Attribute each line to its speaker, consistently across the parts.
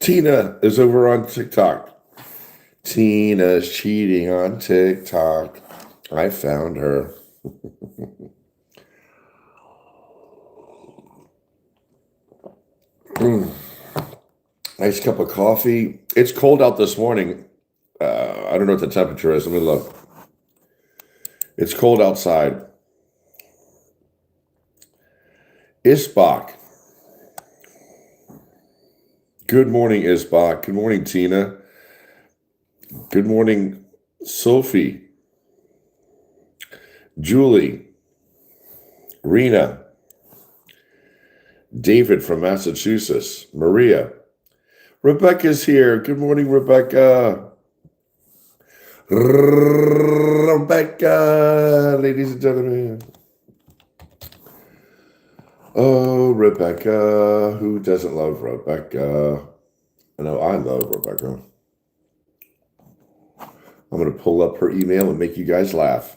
Speaker 1: Tina is over on TikTok. Tina's cheating on TikTok. I found her. Nice cup of coffee. It's cold out this morning. I don't know what the temperature is. Let me look. It's cold outside. Isbach. Good morning, Isbach. Good morning, Tina. Good morning, Sophie. Julie. Rena. David from Massachusetts. Maria. Rebecca's here. Good morning, Rebecca. Rebecca, ladies and gentlemen. Oh, Rebecca. Who doesn't love Rebecca? I know I love Rebecca. I'm going to pull up her email and make you guys laugh.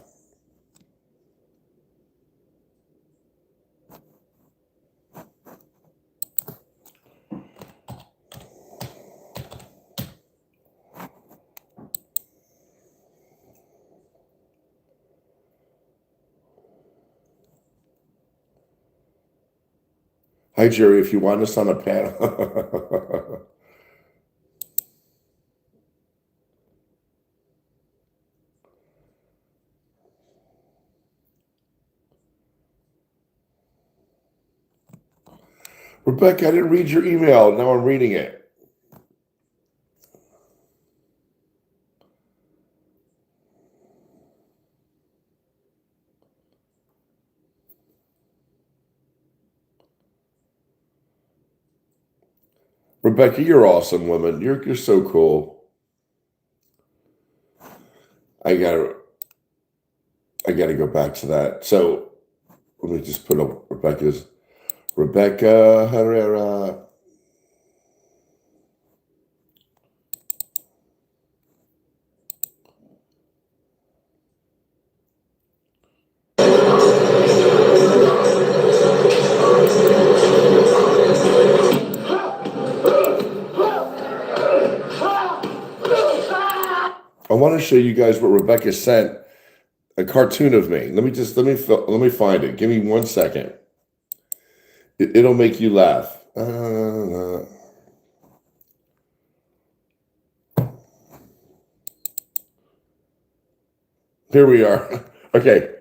Speaker 1: Hi, Jerry. If you want us on a panel. Rebecca, I didn't read your email. Now I'm reading it. Rebecca, you're awesome, woman. You're so cool. I gotta go back to that. So let me just put up Rebecca Herrera. I want to show you guys what Rebecca sent. A cartoon of me. Let me find it. Give me 1 second. It'll make you laugh. Here we are. Okay.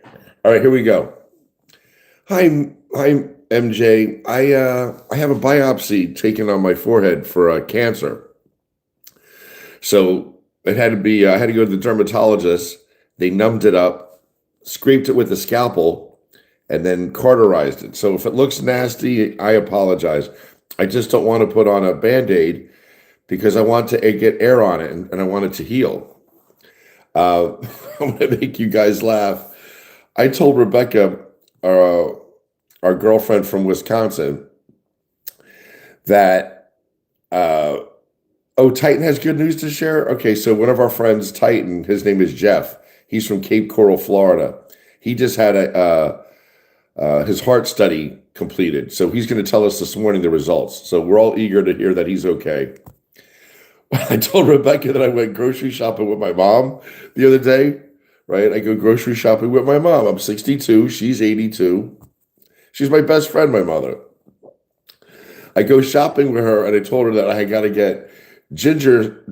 Speaker 1: All right, here we go. Hi, MJ. I have a biopsy taken on my forehead for cancer. So it had to be. I had to go to the dermatologist. They numbed it up, scraped it with a scalpel, and then cauterized it. So if it looks nasty, I apologize. I just don't want to put on a Band-Aid because I want to get air on it and I want it to heal. I'm going to make you guys laugh. I told Rebecca, our girlfriend from Wisconsin, that, Titan has good news to share? Okay, so one of our friends, Titan, his name is Jeff. He's from Cape Coral, Florida. He just had his heart study completed. So he's going to tell us this morning the results. So we're all eager to hear that he's okay. I told Rebecca that I went grocery shopping with my mom the other day, right? I go grocery shopping with my mom. I'm 62. She's 82. She's my best friend, my mother. I go shopping with her, and I told her that I got to get ginger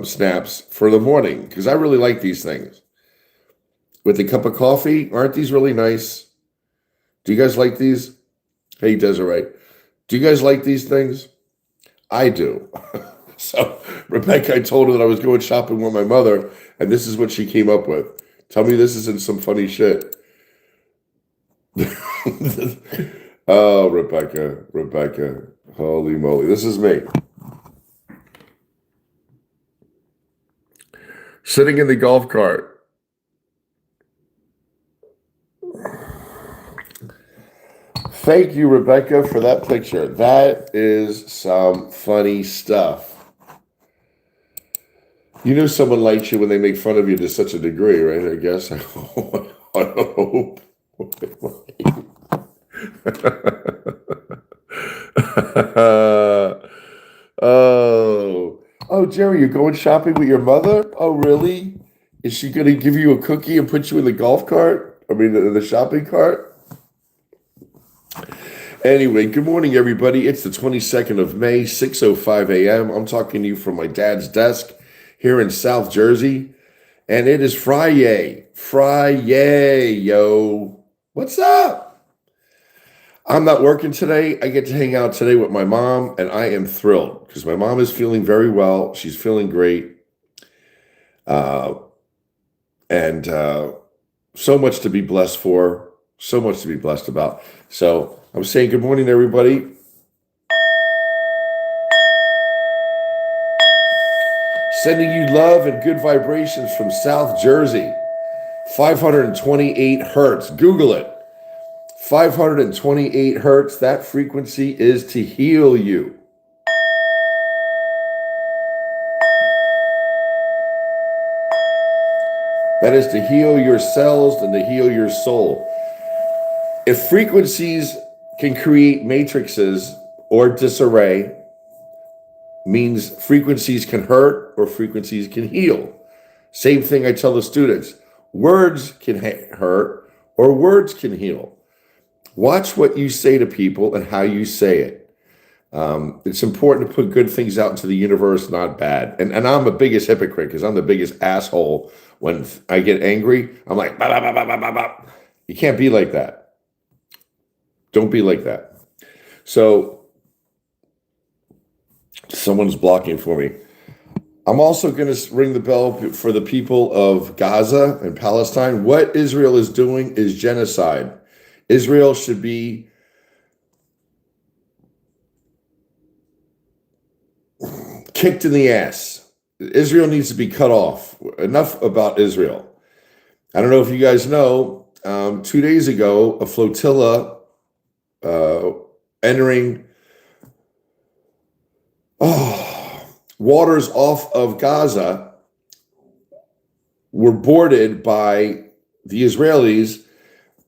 Speaker 1: snaps for the morning because I really like these things. With a cup of coffee, aren't these really nice? Do you guys like these? Hey, Desiree. Do you guys like these things? I do. So, Rebecca, I told her that I was going shopping with my mother, and this is what she came up with. Tell me this isn't some funny shit. Oh, Rebecca. Holy moly. This is me. Sitting in the golf cart. Thank you, Rebecca, for that picture. That is some funny stuff. You know someone likes you when they make fun of you to such a degree, right? I guess. I hope. Oh, Jerry, you're going shopping with your mother? Oh, really? Is she going to give you a cookie and put you in the golf cart? I mean, the shopping cart? Anyway, good morning, everybody. It's the 22nd of May, 6:05 a.m. I'm talking to you from my dad's desk here in South Jersey, and it is Friday. Friday, yo. What's up? I'm not working today. I get to hang out today with my mom, and I am thrilled because my mom is feeling very well. She's feeling great. Uh, and so much to be blessed for, so much to be blessed about. So I'm saying good morning to everybody. Sending you love and good vibrations from South Jersey. 528 hertz. Google it. 528 hertz. That frequency is to heal you. That is to heal your cells and to heal your soul. If frequencies can create matrices or disarray, means frequencies can hurt or frequencies can heal. Same thing I tell the students. Words can hurt or words can heal. Watch what you say to people and how you say it. It's important to put good things out into the universe, not bad. And I'm the biggest hypocrite because I'm the biggest asshole. When I get angry, I'm like, bah, bah, bah, bah, bah, bah, bah. You can't be like that. Don't be like that. So someone's blocking for me. I'm also going to ring the bell for the people of Gaza and Palestine. What Israel is doing is genocide. Israel should be kicked in the ass. Israel needs to be cut off. Enough about Israel. I don't know if you guys know, 2 days ago, a flotilla entering waters off of Gaza were boarded by the Israelis,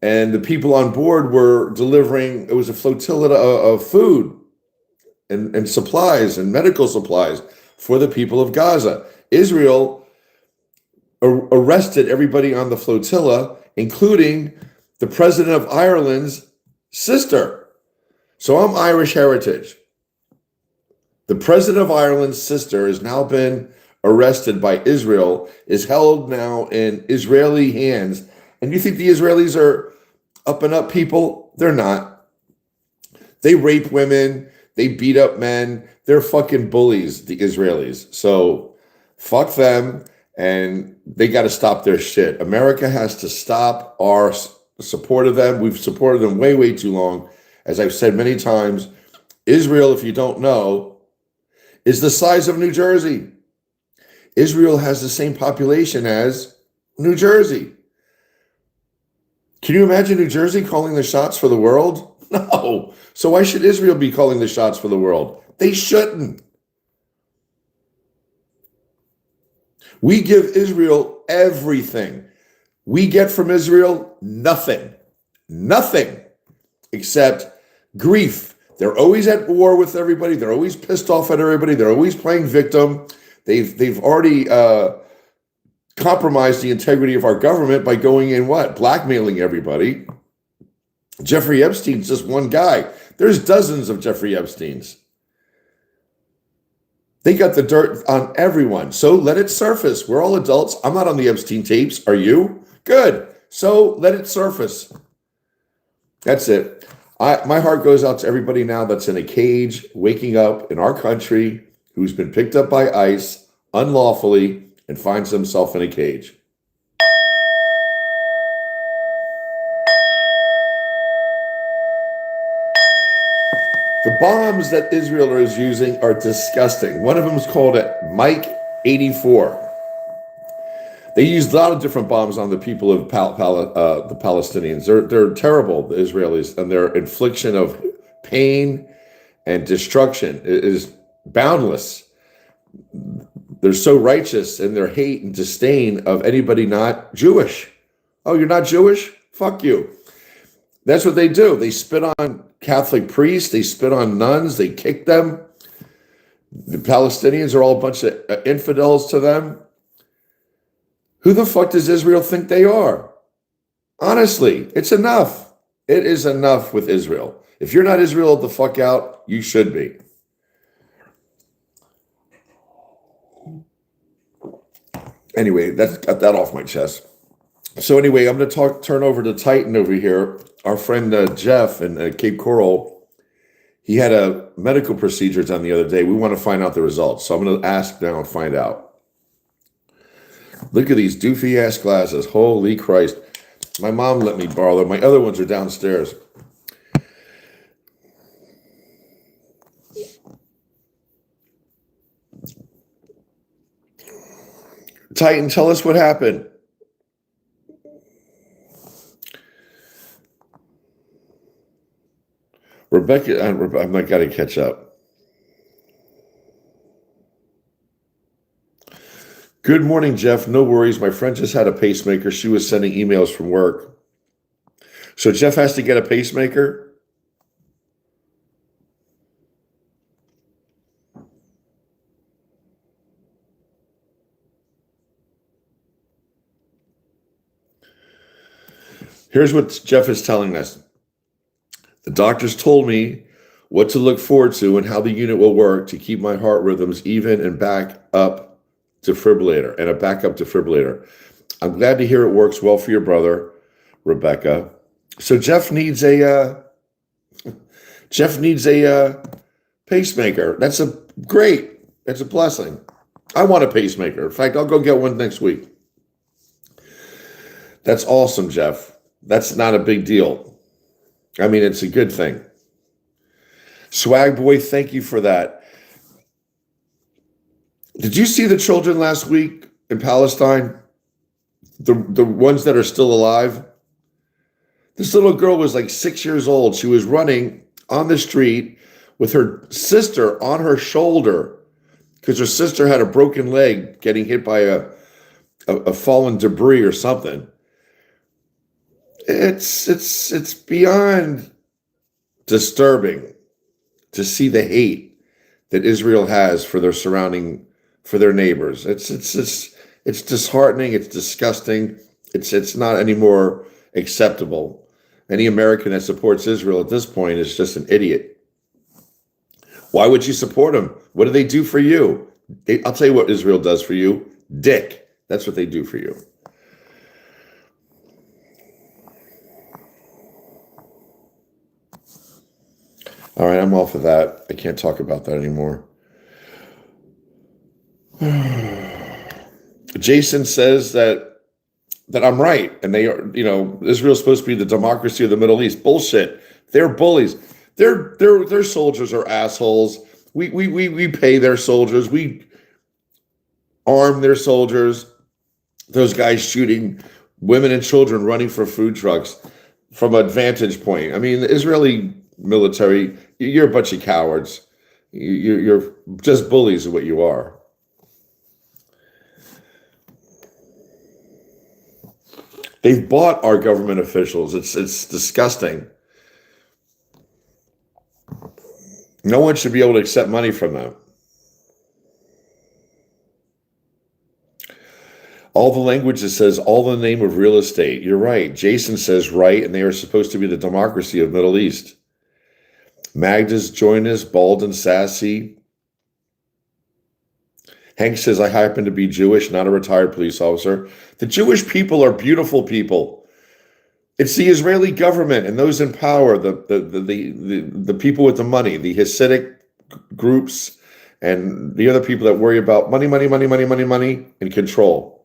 Speaker 1: and the people on board were delivering, it was a flotilla of food and supplies and medical supplies for the people of Gaza. Israel arrested everybody on the flotilla, including the president of Ireland's sister. So I'm Irish heritage. The president of Ireland's sister has now been arrested by Israel, is held now in Israeli hands. And you think the Israelis are up and up people? They're not. They rape women. They beat up men. They're fucking bullies, the Israelis. So fuck them, and they got to stop their shit. America has to stop our support of them. We've supported them way, way too long. As I've said many times, Israel, if you don't know, is the size of New Jersey. Israel has the same population as New Jersey. Can you imagine New Jersey calling the shots for the world? No. So why should Israel be calling the shots for the world? They shouldn't. We give Israel everything. We get from Israel nothing. Nothing except grief. They're always at war with everybody. They're always pissed off at everybody. They're always playing victim. They've already compromised the integrity of our government by going in what? Blackmailing everybody. Jeffrey Epstein's just one guy. There's dozens of Jeffrey Epsteins. They got the dirt on everyone. So let it surface. We're all adults. I'm not on the Epstein tapes. Are you? Good. So let it surface. That's it. My heart goes out to everybody now that's in a cage, waking up in our country, who's been picked up by ICE unlawfully and finds himself in a cage. The bombs that Israel is using are disgusting. One of them is called Mike 84. They used a lot of different bombs on the people of the Palestinians. They're terrible, the Israelis, and their infliction of pain and destruction is boundless. They're so righteous in their hate and disdain of anybody not Jewish. Oh, you're not Jewish? Fuck you. That's what they do. They spit on Catholic priests. They spit on nuns. They kick them. The Palestinians are all a bunch of infidels to them. Who the fuck does Israel think they are? Honestly, it's enough. It is enough with Israel. If you're not Israel the fuck out, you should be. Anyway, that's got that off my chest. So anyway, I'm going to turn over to Titan over here. Our friend Jeff in Cape Coral, he had a medical procedure done the other day. We want to find out the results. So I'm going to ask now and find out. Look at these doofy ass glasses. Holy Christ. My mom let me borrow them. My other ones are downstairs. Titan, tell us what happened. Rebecca, I'm not got to catch up. Good morning, Jeff. No worries. My friend just had a pacemaker. She was sending emails from work. So Jeff has to get a pacemaker? Here's what Jeff is telling us. The doctors told me what to look forward to and how the unit will work to keep my heart rhythms even and back up defibrillator and a backup defibrillator. I'm glad to hear it works well for your brother, Rebecca. So Jeff needs a pacemaker. That's a blessing. I want a pacemaker. In fact, I'll go get one next week. That's awesome, Jeff. That's not a big deal. I mean, it's a good thing. Swag Boy, thank you for that. Did you see the children last week in Palestine? The ones that are still alive? This little girl was like 6 years old. She was running on the street with her sister on her shoulder because her sister had a broken leg getting hit by a fallen debris or something. It's beyond disturbing to see the hate that Israel has for their neighbors. It's disheartening. It's disgusting. It's not anymore acceptable. Any American that supports Israel at this point is just an idiot. Why would you support them? What do they do for you? I'll tell you what Israel does for you. Dick. That's what they do for you. All right, I'm off of that. I can't talk about that anymore. Jason says that I'm right, and they are, Israel's supposed to be the democracy of the Middle East. Bullshit. They're bullies. Their soldiers are assholes. We pay their soldiers. We arm their soldiers. Those guys shooting women and children running for food trucks from a vantage point. I mean, the Israeli military, you're a bunch of cowards. You're just bullies of what you are. They've bought our government officials. It's disgusting. No one should be able to accept money from them. All the languages says all in the name of real estate. You're right. Jason says right, and they are supposed to be the democracy of Middle East. Magda's joined us, bald and sassy. Hank says, I happen to be Jewish, not a retired police officer. The Jewish people are beautiful people. It's the Israeli government and those in power, the people with the money, the Hasidic groups, and the other people that worry about money, and control.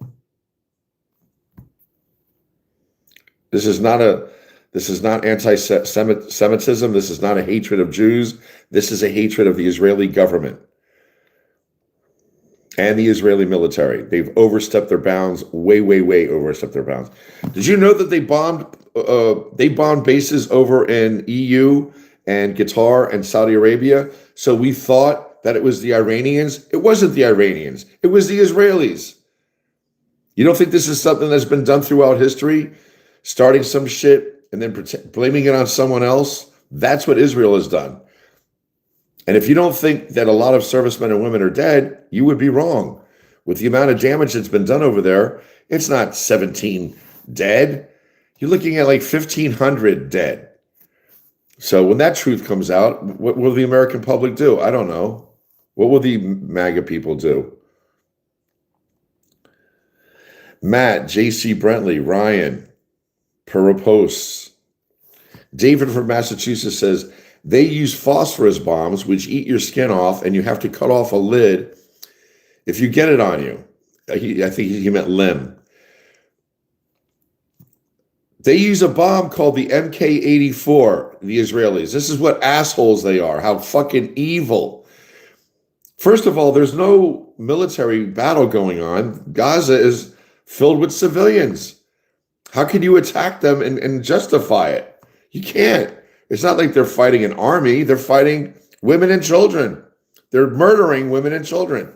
Speaker 1: This is not anti-Semitism. This is not a hatred of Jews. This is a hatred of the Israeli government and the Israeli military. They've overstepped their bounds, way overstepped their bounds. Did you know that they bombed bases over in EU and Qatar and Saudi Arabia? So we thought that it was the Iranians. It wasn't the Iranians. It was the Israelis. You don't think this is something that's been done throughout history? Starting some shit and then blaming it on someone else? That's what Israel has done. And if you don't think that a lot of servicemen and women are dead, you would be wrong. With the amount of damage that's been done over there, it's not 17 dead. You're looking at like 1,500 dead. So when that truth comes out, what will the American public do? I don't know. What will the MAGA people do? Matt, JC Brentley, Ryan, Peropos. David from Massachusetts says, they use phosphorus bombs, which eat your skin off, and you have to cut off a lid if you get it on you. I think he meant limb. They use a bomb called the MK-84, the Israelis. This is what assholes they are, how fucking evil. First of all, there's no military battle going on. Gaza is filled with civilians. How can you attack them and justify it? You can't. It's not like they're fighting an army. They're fighting women and children. They're murdering women and children.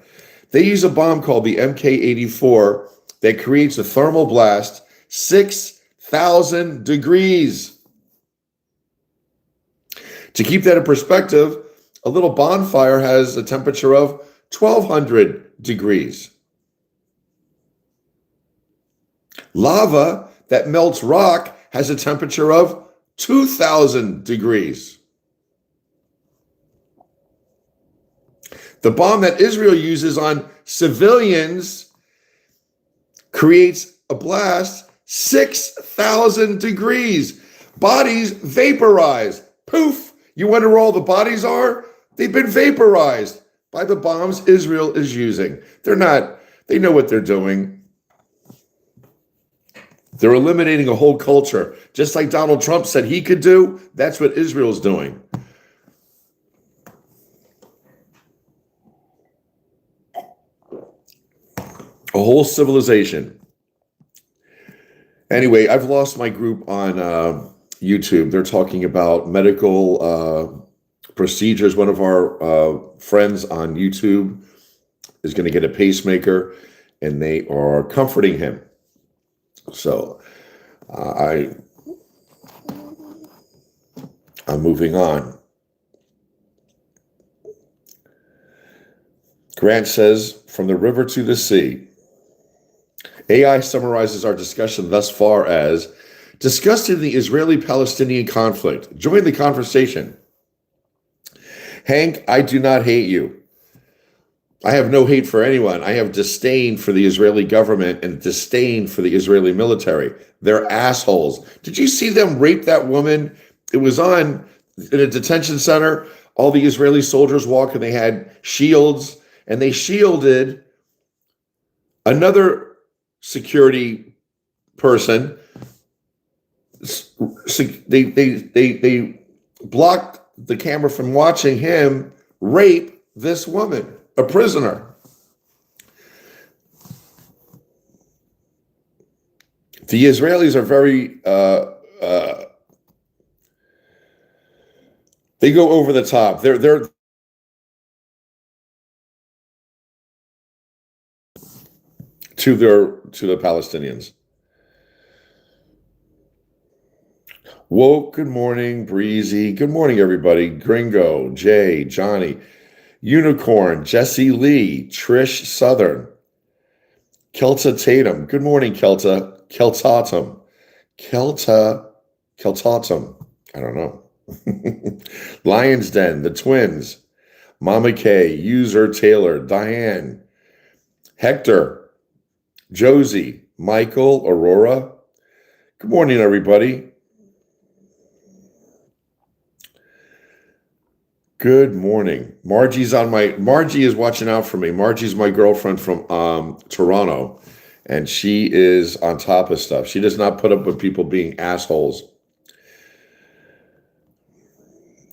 Speaker 1: They use a bomb called the MK-84 that creates a thermal blast 6,000 degrees. To keep that in perspective, a little bonfire has a temperature of 1,200 degrees. Lava that melts rock has a temperature of 2,000 degrees. The bomb that Israel uses on civilians creates a blast 6,000 degrees. Bodies vaporized. Poof! You wonder where all the bodies are? They've been vaporized by the bombs Israel is using. They know what they're doing. They're eliminating a whole culture. Just like Donald Trump said he could do, that's what Israel's doing. A whole civilization. Anyway, I've lost my group on YouTube. They're talking about medical procedures. One of our friends on YouTube is going to get a pacemaker, and they are comforting him. So I'm moving on. Grant says, from the river to the sea. AI summarizes our discussion thus far as discussing the Israeli-Palestinian conflict. Join the conversation. Hank, I do not hate you. I have no hate for anyone. I have disdain for the Israeli government and disdain for the Israeli military. They're assholes. Did you see them rape that woman? It was on in a detention center. All the Israeli soldiers walk and they had shields, and they shielded another security person. They blocked the camera from watching him rape this woman, a prisoner. The Israelis are very, they go over the top. They're to the Palestinians. Woke, good morning, Breezy. Good morning, everybody. Gringo, Jay, Johnny, Unicorn, Jesse Lee, Trish Southern, Kelta Tatum. Good morning, Kelta. Keltatum. Keltatum. I don't know. Lion's Den, the twins, Mama K, User Taylor, Diane, Hector, Josie, Michael, Aurora. Good morning, everybody. Good morning. Margie is watching out for me. Margie's my girlfriend from Toronto, and she is on top of stuff. She does not put up with people being assholes.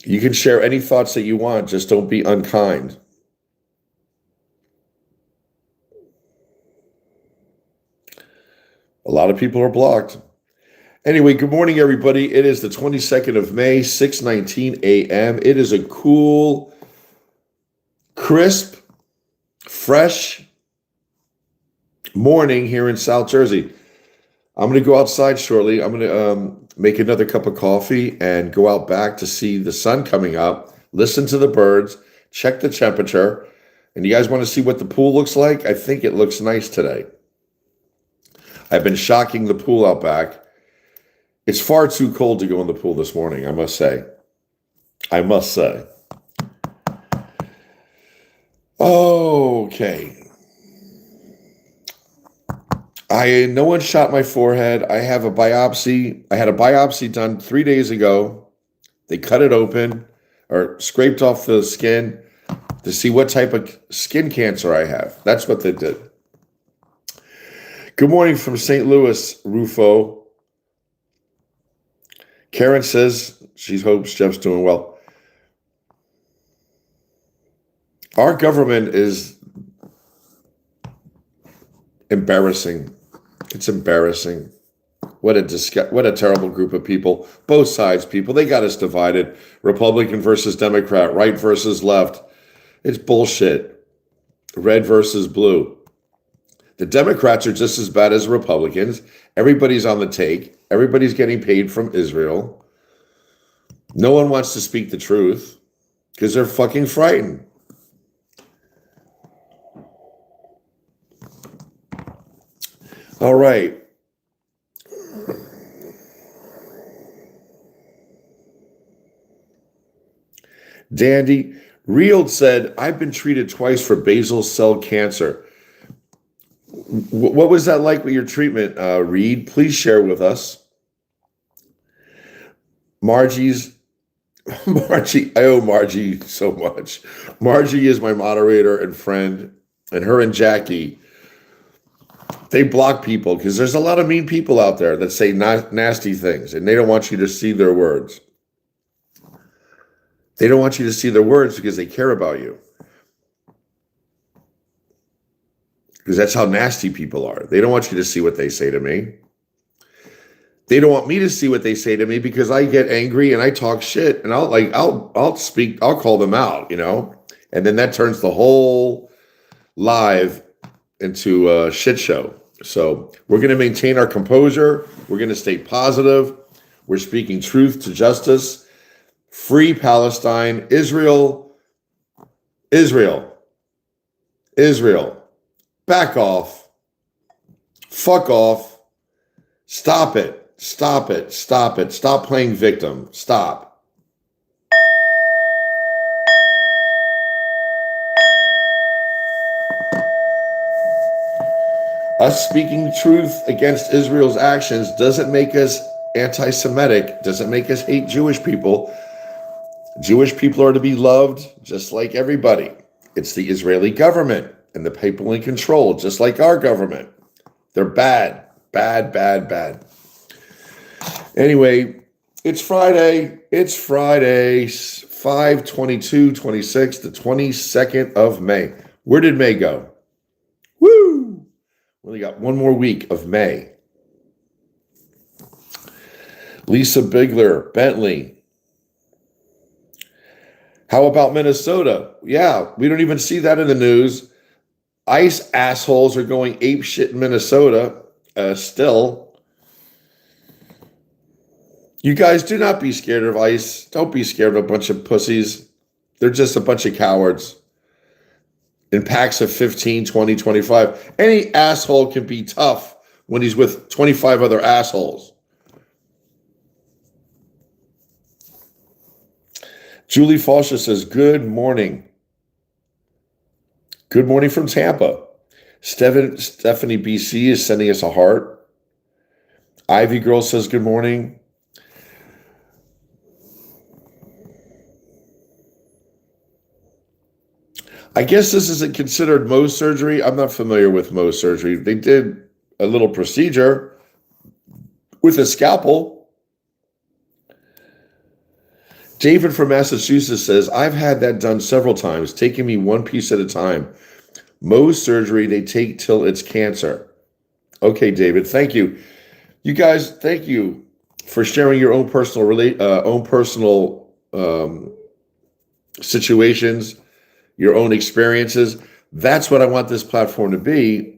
Speaker 1: You can share any thoughts that you want, just don't be unkind. A lot of people are blocked. Anyway, good morning, everybody. It is the 22nd of May, 6:19 a.m. It is a cool, crisp, fresh morning here in South Jersey. I'm going to go outside shortly. I'm going to make another cup of coffee and go out back to see the sun coming up. listen to the birds, check the temperature. And you guys want to see what the pool looks like? I think it looks nice today. I've been shocking the pool out back. It's far too cold to go in the pool this morning, I must say. Okay. No one shot my forehead. I have a biopsy. I had a biopsy done 3 days ago. They cut it open or scraped off the skin to see what type of skin cancer I have. That's what they did. Good morning from St. Louis, Rufo. Karen says she hopes Jeff's doing well. Our government is embarrassing. It's embarrassing. What a terrible group of people. Both sides, people. They got us divided. Republican versus Democrat, right versus left. It's bullshit. Red versus blue. The Democrats are just as bad as Republicans. Everybody's on the take. Everybody's getting paid from Israel. No one wants to speak the truth because they're fucking frightened. All right. Dandy. Reeld said, I've been treated twice for basal cell cancer. What was that like with your treatment, Reed? Please share with us. Margie, I owe Margie so much. Margie is my moderator and friend, and her and Jackie, they block people because there's a lot of mean people out there that say nasty things, and they don't want you to see their words. They don't want you to see their words because they care about you. Because that's how nasty people are. They don't want you to see what they say to me. They don't want me to see what they say to me because I get angry and I talk shit and I'll speak, I'll call them out, and then that turns the whole live into a shit show. So we're going to maintain our composure. We're going to stay positive. We're speaking truth to justice. Free Palestine, Israel. Back off. Fuck off. Stop it. Stop playing victim. Stop. Us speaking truth against Israel's actions doesn't make us anti-Semitic, doesn't make us hate Jewish people. Jewish people are to be loved just like everybody. It's the Israeli government and the people in control, just like our government. They're bad. Anyway, it's Friday. 5/22/26, the 22nd of May. Where did May go? Woo! We only got one more week of May. Lisa Bigler, Bentley. How about Minnesota? Yeah, we don't even see that in the news. ICE assholes are going ape shit in Minnesota still. You guys do not be scared of ICE. Don't be scared of a bunch of pussies. They're just a bunch of cowards. In packs of 15, 20, 25. Any asshole can be tough when he's with 25 other assholes. Julie Falsha says, good morning. Good morning from Tampa. Stephanie BC is sending us a heart. Ivy Girl says, good morning. I guess this isn't considered Mohs surgery. I'm not familiar with Mohs surgery. They did a little procedure with a scalpel. David from Massachusetts says, I've had that done several times, taking me one piece at a time. Mohs surgery, they take till it's cancer. Okay, David, thank you. You guys, thank you for sharing your own personal situations, your own experiences. That's what I want this platform to be.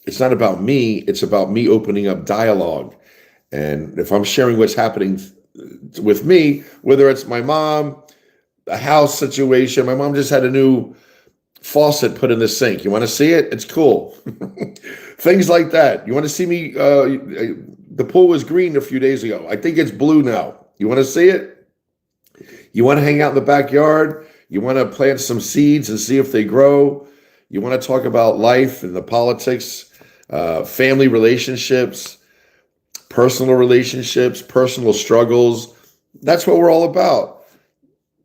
Speaker 1: It's not about me. It's about me opening up dialogue. And if I'm sharing what's happening with me, whether it's my mom, a house situation. My mom just had a new faucet put in the sink. You want to see it? It's cool. Things like that. You want to see me? The pool was green a few days ago. I think it's blue now. You want to see it? You want to hang out in the backyard? You want to plant some seeds and see if they grow? You want to talk about life and the politics, family relationships, personal struggles. That's what we're all about,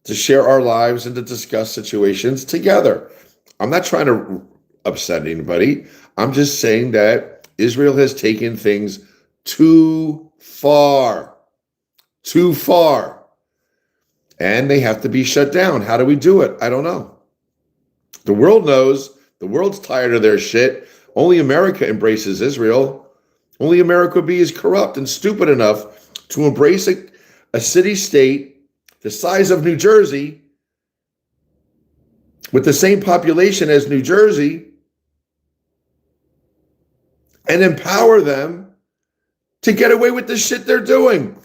Speaker 1: to share our lives and to discuss situations together. I'm not trying to upset anybody. I'm just saying that Israel has taken things too far, and they have to be shut down. How do we do it? I don't know. The world knows. The world's tired of their shit. Only America embraces Israel. Only America is corrupt and stupid enough to embrace a city-state the size of New Jersey, with the same population as New Jersey, and empower them to get away with the shit they're doing,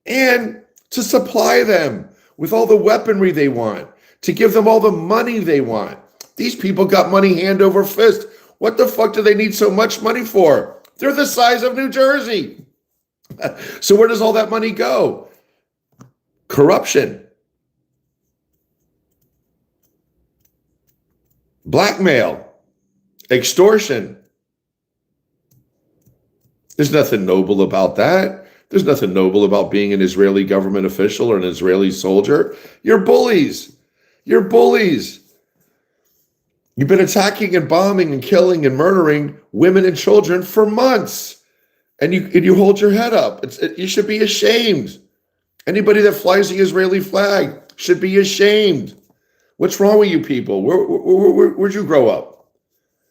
Speaker 1: and to supply them with all the weaponry they want, to give them all the money they want. These people got money hand over fist. What the fuck do they need so much money for? They're the size of New Jersey. So where does all that money go? Corruption, blackmail, extortion. There's nothing noble about that. There's nothing noble about being an Israeli government official or an Israeli soldier. You're bullies. You're bullies. You've been attacking and bombing and killing and murdering women and children for months, and you hold your head up. You should be ashamed. Anybody that flies the Israeli flag should be ashamed. What's wrong with you people? Where'd you grow up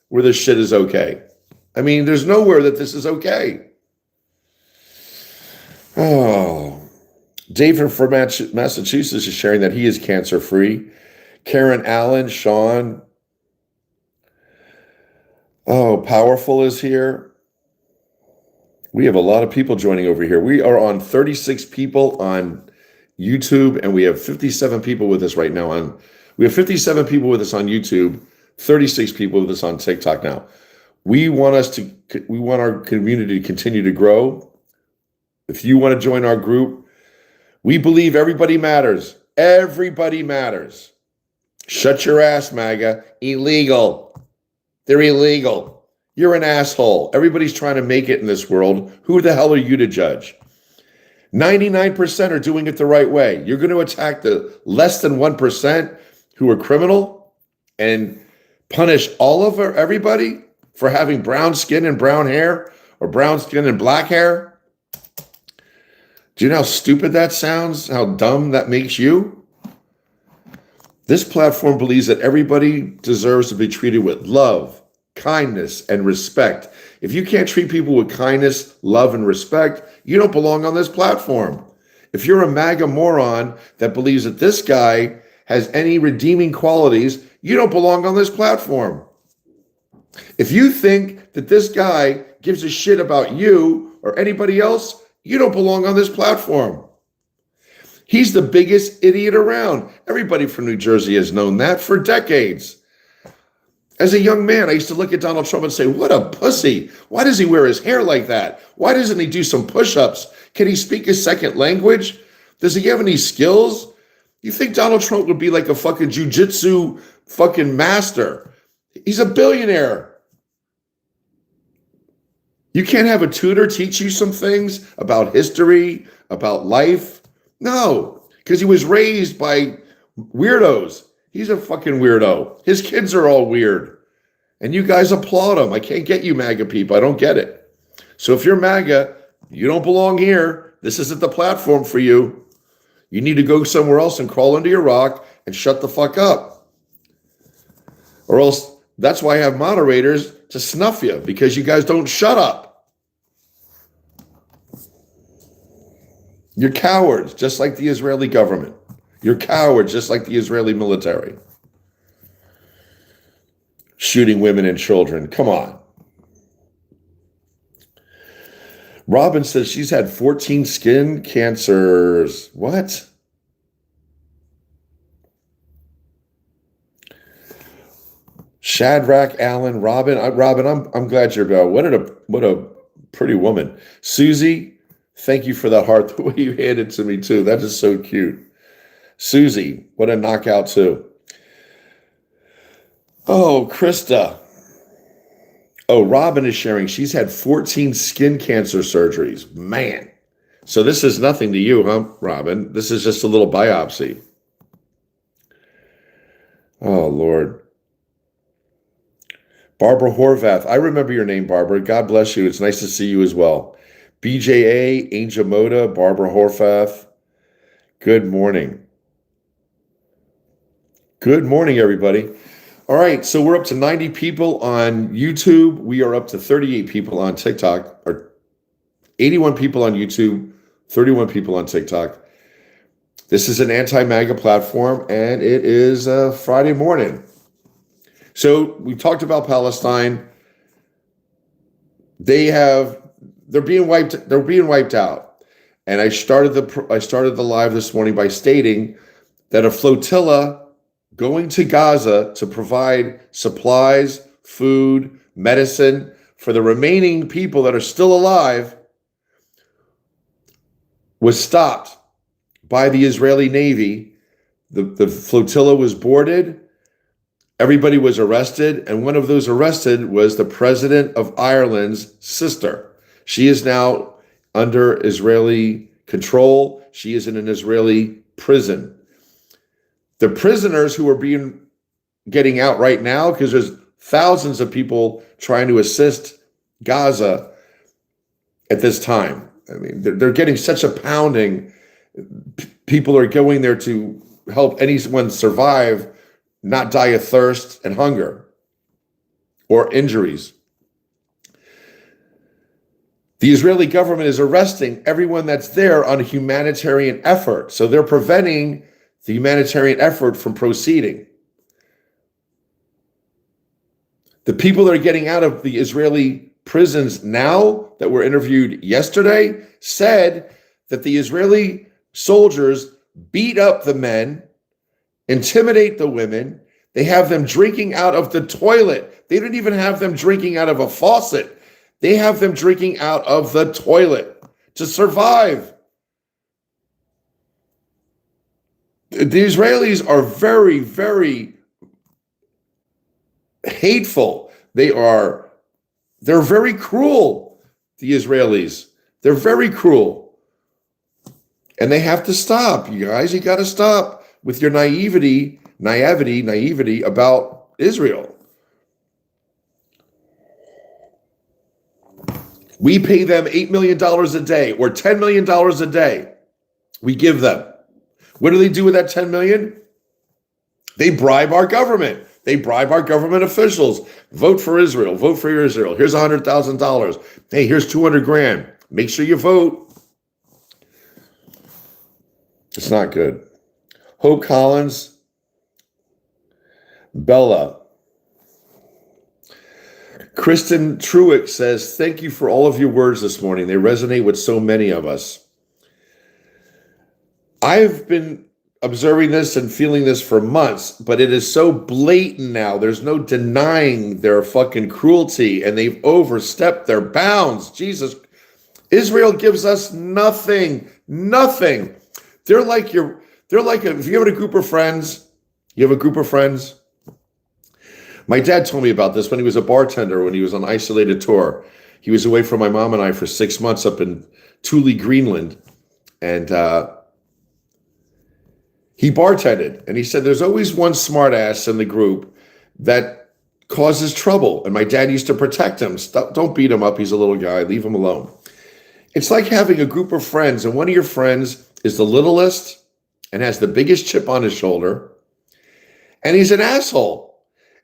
Speaker 1: where this shit is okay? I mean, there's nowhere that this is okay. Oh, David from Massachusetts is sharing that he is cancer-free. Karen Allen, Sean. Oh, Powerful is here. We have a lot of people joining over here. We are on 36 people on YouTube, and we have 57 people with us right now we have 57 people with us on YouTube, 36 people with us on TikTok now. We want our community to continue to grow. If you want to join our group, we believe everybody matters. Everybody matters. Shut your ass, MAGA. Illegal. They're illegal. You're an asshole. Everybody's trying to make it in this world. Who the hell are you to judge? 99% are doing it the right way. You're going to attack the less than 1% who are criminal and punish everybody for having brown skin and brown hair, or brown skin and black hair? Do you know how stupid that sounds? How dumb that makes you? This platform believes that everybody deserves to be treated with love, kindness, and respect. If you can't treat people with kindness, love, and respect, you don't belong on this platform. If you're a MAGA moron that believes that this guy has any redeeming qualities, you don't belong on this platform. If you think that this guy gives a shit about you or anybody else, you don't belong on this platform. He's the biggest idiot around. Everybody from New Jersey has known that for decades. As a young man, I used to look at Donald Trump and say, what a pussy. Why does he wear his hair like that? Why doesn't he do some push-ups? Can he speak a second language? Does he have any skills? You think Donald Trump would be like a fucking jujitsu fucking master? He's a billionaire. You can't have a tutor teach you some things about history, about life? No, because he was raised by weirdos. He's a fucking weirdo. His kids are all weird. And you guys applaud him. I can't get you MAGA people. I don't get it. So if you're MAGA, you don't belong here. This isn't the platform for you. You need to go somewhere else and crawl under your rock and shut the fuck up. Or else, that's why I have moderators to snuff you, because you guys don't shut up. You're cowards, just like the Israeli government. You're cowards, just like the Israeli military. Shooting women and children. Come on. Robin says she's had 14 skin cancers. What? Shadrach, Allen, Robin. Robin, I'm glad you're going. What a pretty woman. Susie, thank you for that heart the way you handed it to me too. That is so cute. Susie, what a knockout too. Oh, Krista. Oh, Robin is sharing. She's had 14 skin cancer surgeries. Man. So this is nothing to you, huh, Robin? This is just a little biopsy. Oh, Lord. Barbara Horvath. I remember your name, Barbara. God bless you. It's nice to see you as well. BJA, Angel Moda, Barbara Horvath. Good morning. Good morning, everybody. All right, so we're up to 90 people on YouTube. We are up to 38 people on TikTok, or 81 people on YouTube, 31 people on TikTok. This is an anti-MAGA platform, and it is Friday morning. So we talked about Palestine. They're being wiped out. And I started the live this morning by stating that a flotilla going to Gaza to provide supplies, food, medicine for the remaining people that are still alive was stopped by the Israeli Navy. The flotilla was boarded. Everybody was arrested, and one of those arrested was the president of Ireland's sister. She is now under Israeli control. She is in an Israeli prison. The prisoners who are getting out right now, because there's thousands of people trying to assist Gaza at this time. I mean, they're getting such a pounding. People are going there to help anyone survive, not die of thirst and hunger or injuries. The Israeli government is arresting everyone that's there on a humanitarian effort. So they're preventing the humanitarian effort from proceeding. The people that are getting out of the Israeli prisons now that were interviewed yesterday said that the Israeli soldiers beat up the men, intimidate the women. They have them drinking out of the toilet. They don't even have them drinking out of a faucet. They have them drinking out of the toilet to survive. The Israelis are very, very hateful. They're very cruel, the Israelis. They're very cruel. And they have to stop, you guys. You got to stop with your naivety about Israel. We pay them $8 million a day or $10 million a day. We give them. What do they do with that 10 million? They bribe our government. They bribe our government officials. Vote for Israel. Vote for Israel. Here's $100,000. Hey, here's 200 grand. Make sure you vote. It's not good. Hope Collins. Bella. Kristen Truick says, thank you for all of your words this morning. They resonate with so many of us. I've been observing this and feeling this for months, but it is so blatant now. There's no denying their fucking cruelty, and they've overstepped their bounds. Jesus, Israel gives us nothing. If you have a group of friends, My dad told me about this when he was a bartender, when he was on isolated tour. He was away from my mom and I for 6 months up in Thule, Greenland, and he bartended, and he said there's always one smartass in the group that causes trouble. And my dad used to protect him. Don't beat him up. He's a little guy. Leave him alone. It's like having a group of friends, and one of your friends is the littlest and has the biggest chip on his shoulder, and he's an asshole.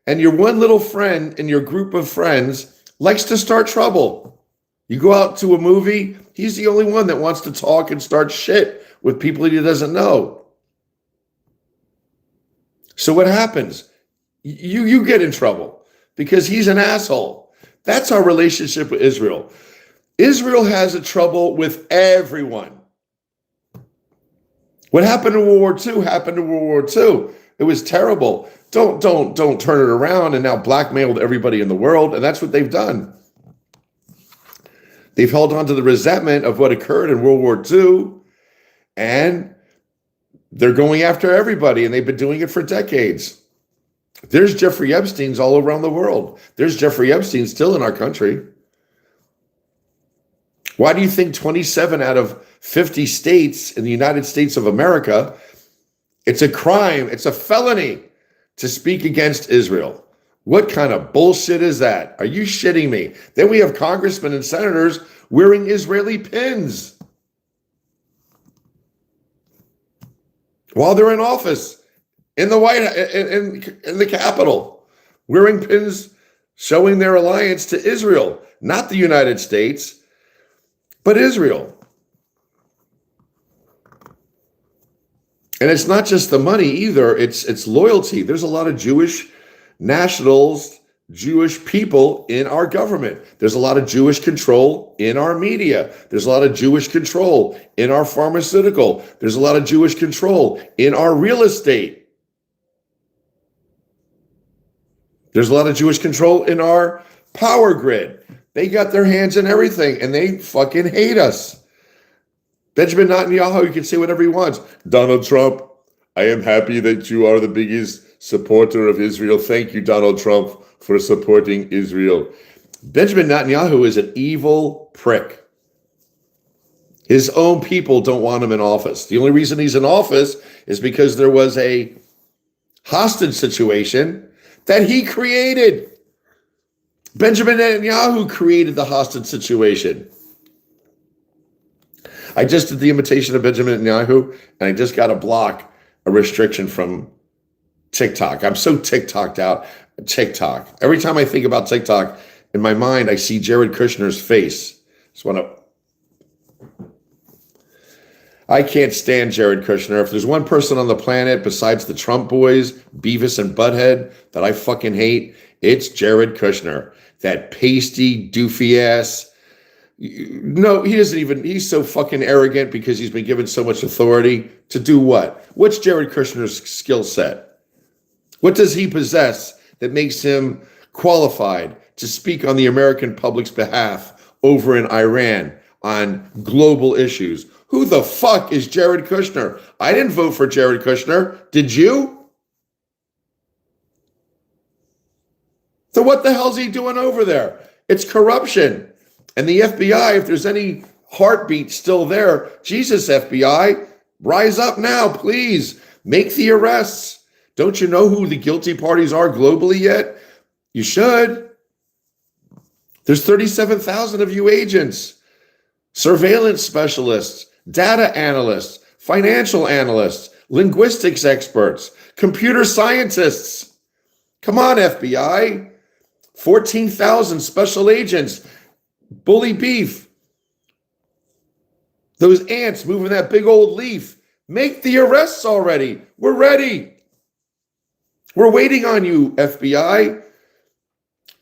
Speaker 1: And your one little friend in your group of friends likes to start trouble. You go out to a movie, he's the only one that wants to talk and start shit with people that he doesn't know. So what happens? You get in trouble because he's an asshole. That's our relationship with Israel. Israel has a trouble with everyone. What happened in World War II happened in World War II. It was terrible. Don't turn it around and now blackmailed everybody in the world. And that's what they've done. They've held on to the resentment of what occurred in World War II, and they're going after everybody, and they've been doing it for decades. There's Jeffrey Epstein's all around the world. There's Jeffrey Epstein still in our country. Why do you think 27 out of 50 states in the United States of America, it's a crime, it's a felony to speak against Israel? What kind of bullshit is that? Are you shitting me? Then we have congressmen and senators wearing Israeli pins while they're in office in the White in the Capitol, wearing pins showing their alliance to Israel, not the United States, but Israel. And it's not just the money either, it's loyalty. There's a lot of Jewish nationals, Jewish people in our government. There's a lot of Jewish control in our media. There's a lot of Jewish control in our pharmaceutical. There's a lot of Jewish control in our real estate. There's a lot of Jewish control in our power grid. They got their hands in everything, and they fucking hate us. Benjamin Netanyahu, you can say whatever he wants. Donald Trump, I am happy that you are the biggest supporter of Israel. Thank you, Donald Trump, for supporting Israel. Benjamin Netanyahu is an evil prick. His own people don't want him in office. The only reason he's in office is because there was a hostage situation that he created. Benjamin Netanyahu created the hostage situation. I just did the imitation of Benjamin Netanyahu, and I just got a restriction from TikTok. I'm so TikToked out. TikTok. Every time I think about TikTok, in my mind, I see Jared Kushner's face. I can't stand Jared Kushner. If there's one person on the planet besides the Trump boys, Beavis and Butthead, that I fucking hate, it's Jared Kushner. That pasty, doofy ass. No, he doesn't even, he's so fucking arrogant because he's been given so much authority to do what? What's Jared Kushner's skill set? What does he possess that makes him qualified to speak on the American public's behalf over in Iran on global issues? Who the fuck is Jared Kushner? I didn't vote for Jared Kushner. Did you? So what the hell's he doing over there? It's corruption. And the FBI, if there's any heartbeat still there, Jesus, FBI, rise up now, please. Make the arrests. Don't you know who the guilty parties are globally yet? You should. There's 37,000 of you agents, surveillance specialists, data analysts, financial analysts, linguistics experts, computer scientists. Come on, FBI. 14,000 special agents. Bully beef. Those ants moving that big old leaf. Make the arrests already. We're ready. We're waiting on you, FBI.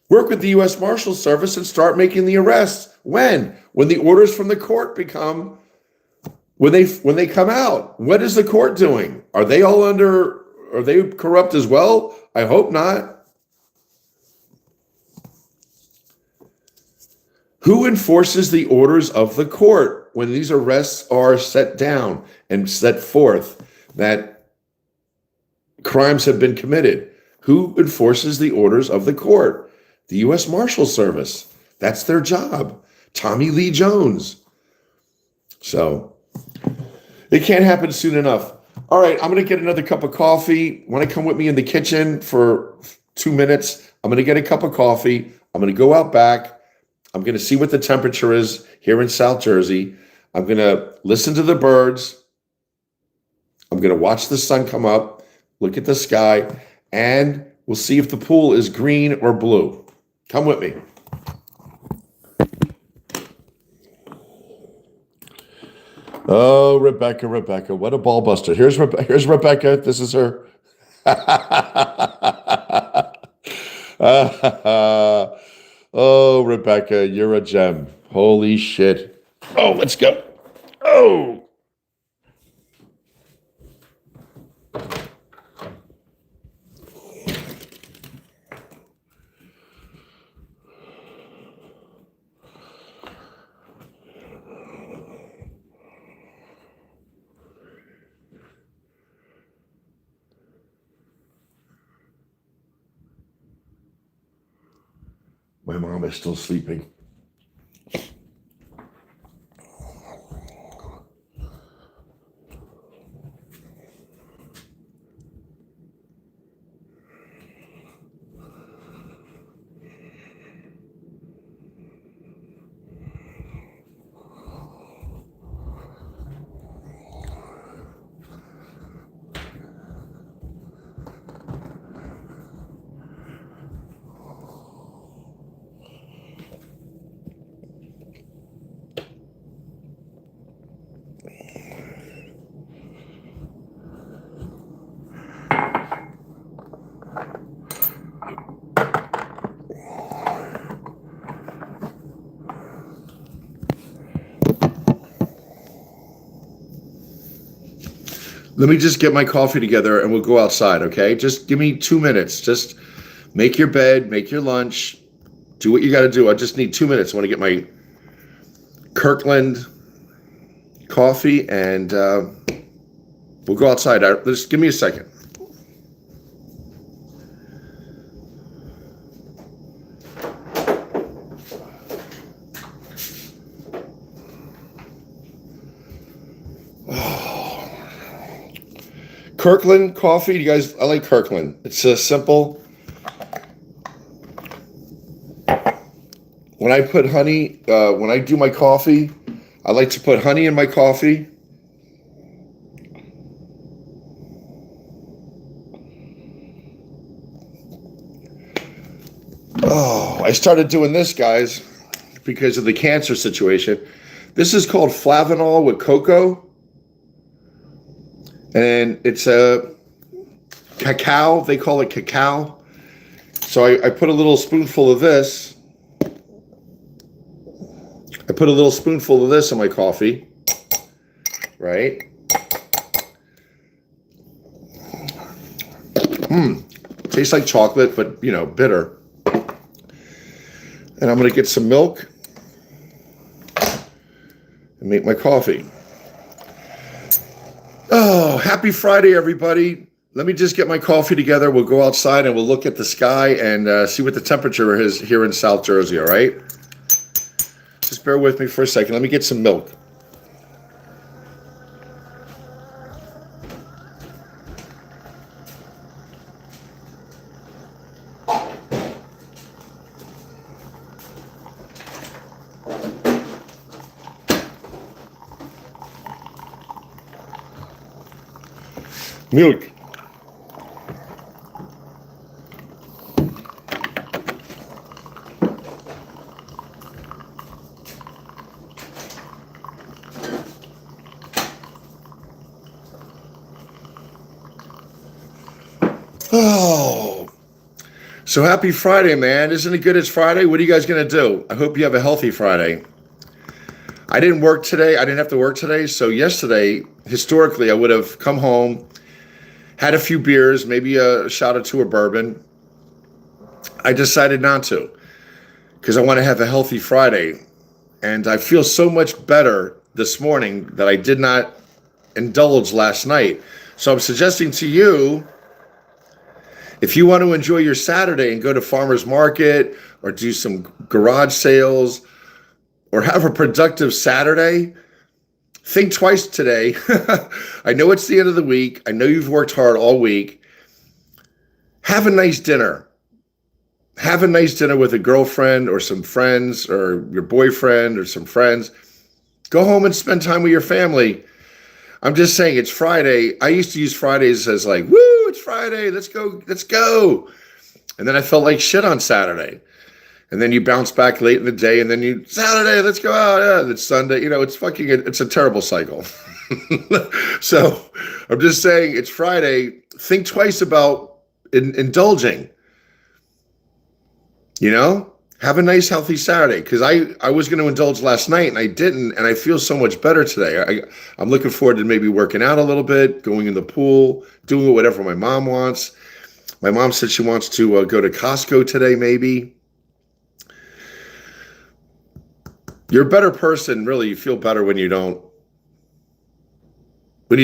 Speaker 1: Work with the U.S. Marshal Service and start making the arrests. When? When the orders from the court when they come out. What is the court doing? Are they corrupt as well? I hope not. Who enforces the orders of the court when these arrests are set down and set forth that crimes have been committed? Who enforces the orders of the court? The U.S. Marshal Service. That's their job. Tommy Lee Jones. So it can't happen soon enough. All right, I'm going to get another cup of coffee. Want to come with me in the kitchen for 2 minutes? I'm going to get a cup of coffee. I'm going to go out back. I'm going to see what the temperature is here in South Jersey. I'm going to listen to the birds. I'm going to watch the sun come up, look at the sky, and we'll see if the pool is green or blue. Come with me. Oh, Rebecca, what a ball buster. Here's Rebecca. This is her. Oh, Rebecca, you're a gem. Holy shit. Oh, let's go. Oh. My mom is still sleeping. Let me just get my coffee together and we'll go outside, okay? Just give me 2 minutes. Just make your bed, make your lunch, do what you got to do. I just need 2 minutes. I want to get my Kirkland coffee and we'll go outside. Just give me a second. Kirkland coffee, you guys, I like Kirkland. It's simple. When I put honey, when I do my coffee, I like to put honey in my coffee. Oh, I started doing this, guys, because of the cancer situation. This is called flavanol with cocoa. And it's a cacao, they call it cacao. So I put a little spoonful of this. I put a little spoonful of this in my coffee, right? Tastes like chocolate, but you know, bitter. And I'm gonna get some milk and make my coffee. Oh, happy Friday, everybody. Let me just get my coffee together. We'll go outside and we'll look at the sky and see what the temperature is here in South Jersey, all right? Just bear with me for a second. Let me get some milk. Milk. Oh, so happy Friday, man. Isn't it good it's Friday? What are you guys going to do? I hope you have a healthy Friday. I didn't work today. I didn't have to work today. So yesterday, historically, I would have come home, had a few beers, maybe a shot or two of bourbon. I decided not to because I want to have a healthy Friday. And I feel so much better this morning that I did not indulge last night. So I'm suggesting to you, if you want to enjoy your Saturday and go to farmer's market or do some garage sales or have a productive Saturday, think twice today. I know it's the end of the week. I know you've worked hard all week. Have a nice dinner. Have a nice dinner with a girlfriend or some friends or your boyfriend or some friends. Go home and spend time with your family. I'm just saying it's Friday. I used to use Fridays as like, woo, it's Friday. Let's go. Let's go. And then I felt like shit on Saturday. And then you bounce back late in the day and then Saturday, let's go out. Yeah, it's Sunday. You know, it's a terrible cycle. So I'm just saying it's Friday. Think twice about indulging. You know, have a nice, healthy Saturday. Because I was going to indulge last night and I didn't. And I feel so much better today. I'm looking forward to maybe working out a little bit, going in the pool, doing whatever my mom wants. My mom said she wants to go to Costco today, maybe. You're a better person, really. You feel better when you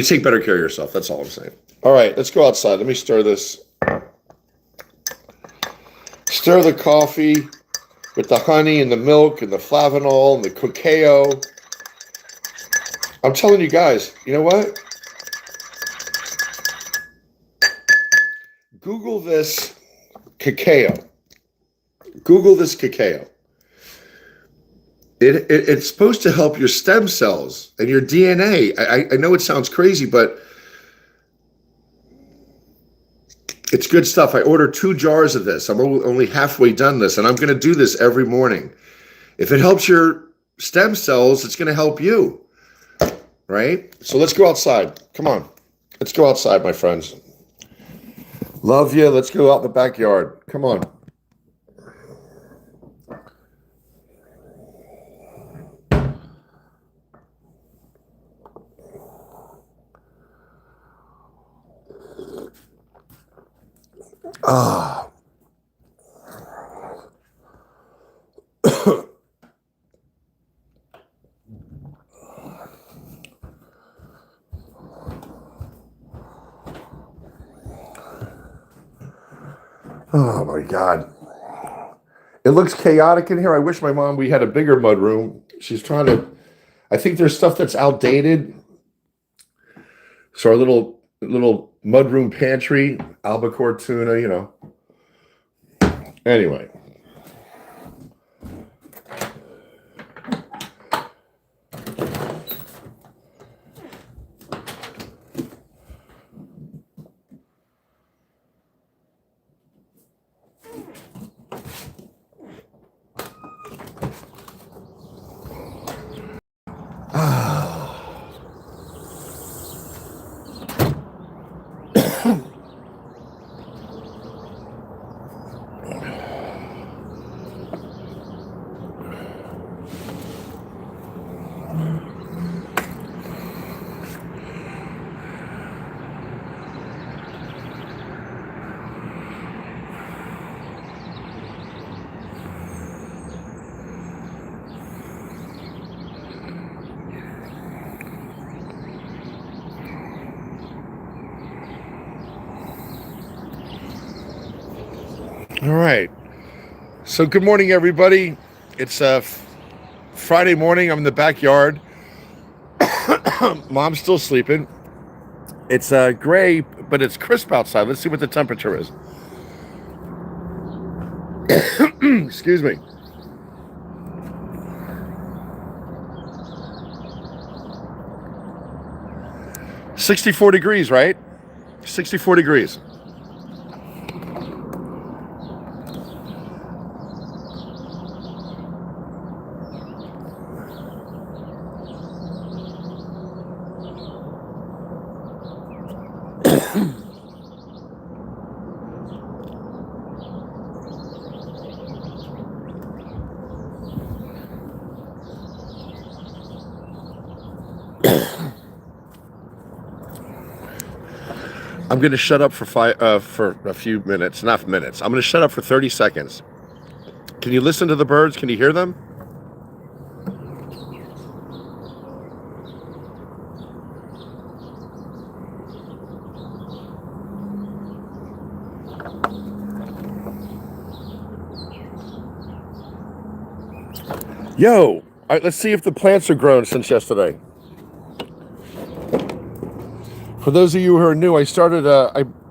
Speaker 1: take better care of yourself. That's all I'm saying. All right, let's go outside. Let me stir this. Stir the coffee. with the honey and the milk and the flavanol and the cacao. I'm telling you guys, you know what? Google this cacao. Google this cacao. It's supposed to help your stem cells and your DNA. I know it sounds crazy, but it's good stuff. I ordered 2 jars of this. I'm only halfway done this, and I'm going to do this every morning. If it helps your stem cells, it's going to help you, right? So let's go outside. Come on. Let's go outside, my friends. Love you. Let's go out in the backyard. Come on. Ah. Oh my God. It looks chaotic in here. I wish we had a bigger mud room. She's trying to, I think there's stuff that's outdated. So our little mudroom pantry, albacore tuna, you know. Anyway. All right. So good morning, everybody. It's Friday morning. I'm in the backyard. Mom's still sleeping. It's gray, but it's crisp outside. Let's see what the temperature is. Excuse me. $64 degrees, right? 64 degrees. I'm going to shut up for a few minutes, not minutes. I'm going to shut up for 30 seconds. Can you listen to the birds? Can you hear them? Yo, all right, let's see if the plants are grown since yesterday. For those of you who are new, I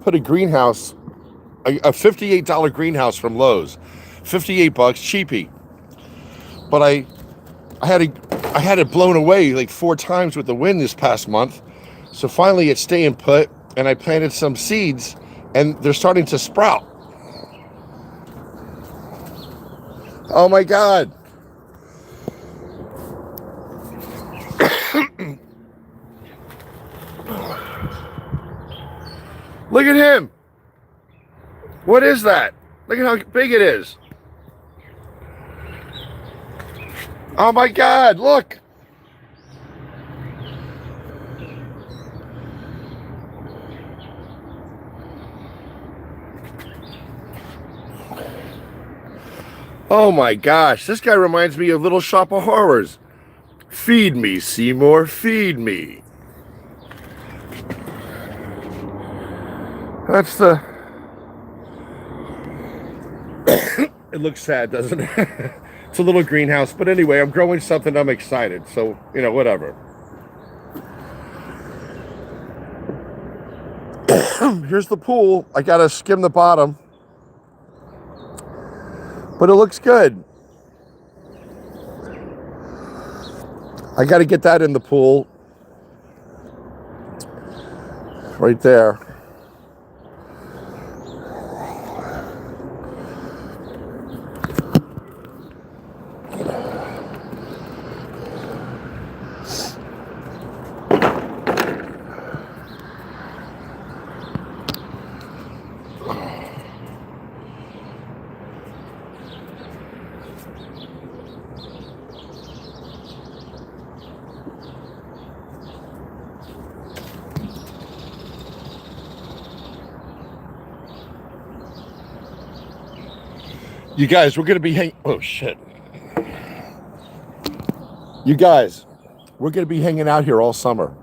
Speaker 1: put a greenhouse, a $58 greenhouse from Lowe's, $58, cheapy. But I had it blown away like 4 times with the wind this past month. So finally it's staying put, and I planted some seeds, and they're starting to sprout. Oh my God. Look at him. What is that? Look at how big it is. Oh my God, look. Oh my gosh, this guy reminds me of Little Shop of Horrors. Feed me, Seymour, feed me. That's the... It looks sad, doesn't it? It's a little greenhouse. But anyway, I'm growing something. I'm excited. So, whatever. Here's the pool. I got to skim the bottom. But it looks good. I got to get that in the pool. Right there. You guys, we're going to be oh, shit. You guys, we're going to be hanging out here all summer.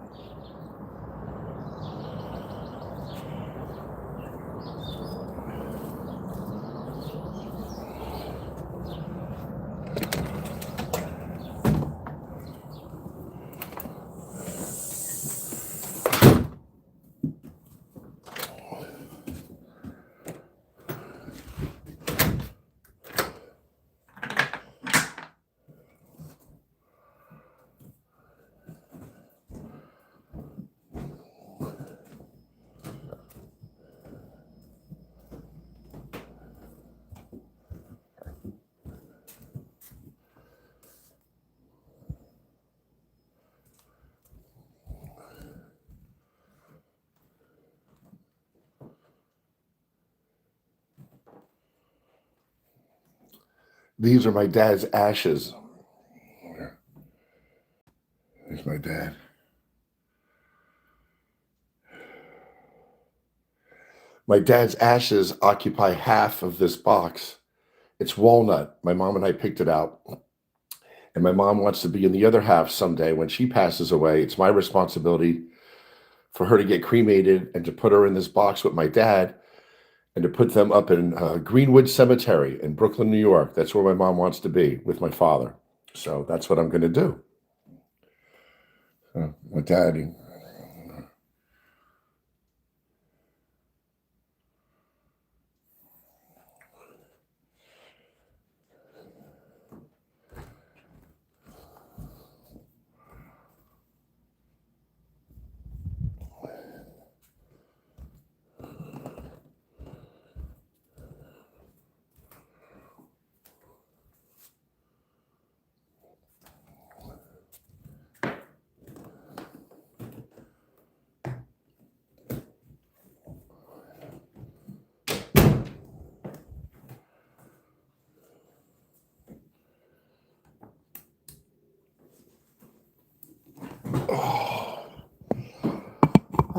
Speaker 1: These are my dad's ashes. There's my dad. My dad's ashes occupy half of this box. It's walnut. My mom and I picked it out. And my mom wants to be in the other half someday when she passes away. It's my responsibility for her to get cremated and to put her in this box with my dad and to put them up in Greenwood Cemetery in Brooklyn, New York. That's where my mom wants to be with my father. So that's what I'm going to do. My daddy.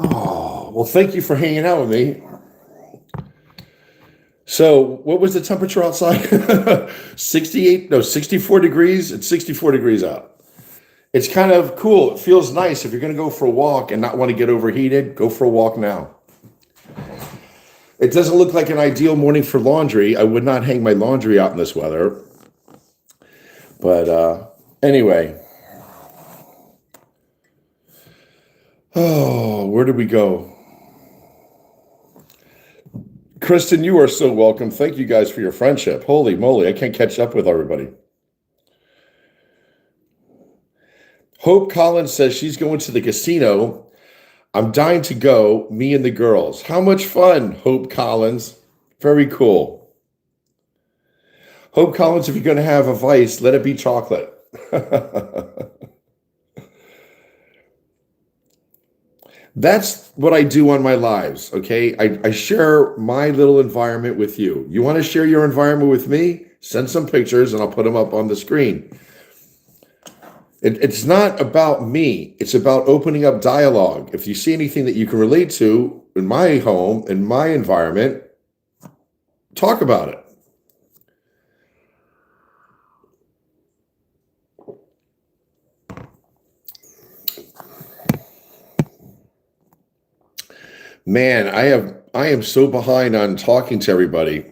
Speaker 1: Oh, well, thank you for hanging out with me. So, what was the temperature outside? 64 degrees. It's 64 degrees out. It's kind of cool. It feels nice. If you're going to go for a walk and not want to get overheated, go for a walk now. It doesn't look like an ideal morning for laundry. I would not hang my laundry out in this weather. But anyway. Oh, where did we go? Kristen, you are so welcome. Thank you guys for your friendship. Holy moly, I can't catch up with everybody. Hope Collins says she's going to the casino. I'm dying to go, me and the girls. How much fun, Hope Collins. Very cool. Hope Collins, if you're going to have a vice, let it be chocolate. That's what I do on my lives, okay? I share my little environment with you. You want to share your environment with me? Send some pictures and I'll put them up on the screen. It's not about me. It's about opening up dialogue. If you see anything that you can relate to in my home, in my environment, talk about it. Man, I am so behind on talking to everybody.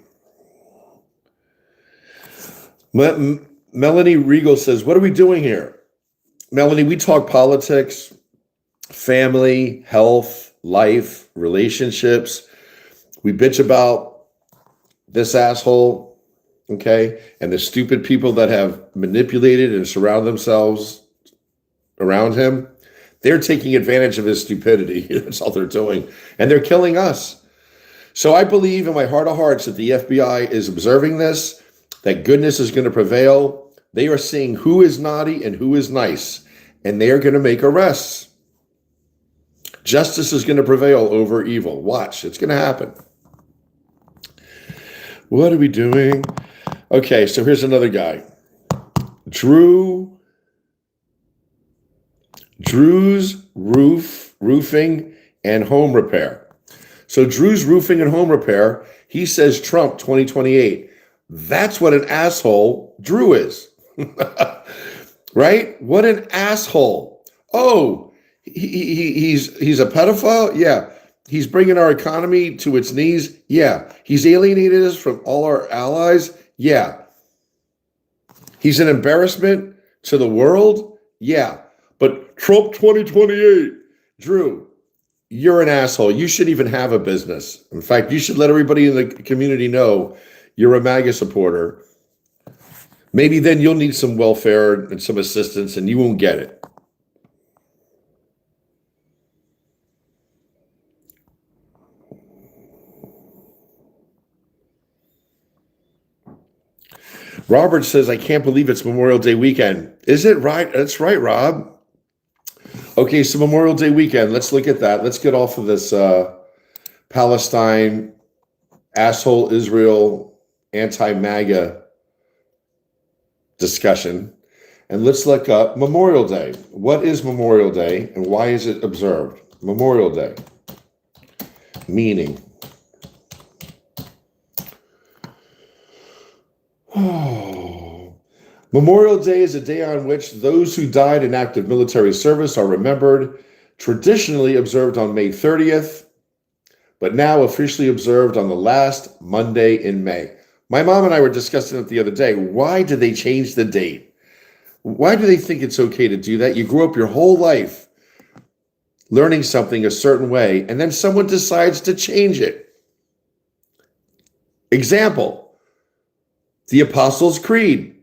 Speaker 1: Melanie Regal says, what are we doing here? Melanie, we talk politics, family, health, life, relationships. We bitch about this asshole, okay? And the stupid people that have manipulated and surrounded themselves around him. They're taking advantage of his stupidity. That's all they're doing. And they're killing us. So I believe in my heart of hearts that the FBI is observing this, that goodness is going to prevail. They are seeing who is naughty and who is nice, and they are going to make arrests. Justice is going to prevail over evil. Watch, it's going to happen. What are we doing? Okay, so here's another guy. Drew's Roofing and Home Repair. So Drew's Roofing and Home Repair, he says Trump 2028. That's what an asshole Drew is. Right? What an asshole. Oh, he's a pedophile? Yeah. He's bringing our economy to its knees? Yeah. He's alienated us from all our allies? Yeah. He's an embarrassment to the world? Yeah. But Trump 2028, Drew, you're an asshole. You should even have a business. In fact, you should let everybody in the community know you're a MAGA supporter. Maybe then you'll need some welfare and some assistance and you won't get it. Robert says, I can't believe it's Memorial Day weekend. Is it right? That's right, Rob. Okay, so Memorial Day weekend, let's look at that. Let's get off of this Palestine, asshole Israel, anti-MAGA discussion. And let's look up Memorial Day. What is Memorial Day and why is it observed? Memorial Day. Meaning. Memorial Day is a day on which those who died in active military service are remembered, traditionally observed on May 30th, but now officially observed on the last Monday in May. My mom and I were discussing it the other day. Why did they change the date? Why do they think it's okay to do that? You grew up your whole life learning something a certain way, and then someone decides to change it. Example, the Apostles' Creed.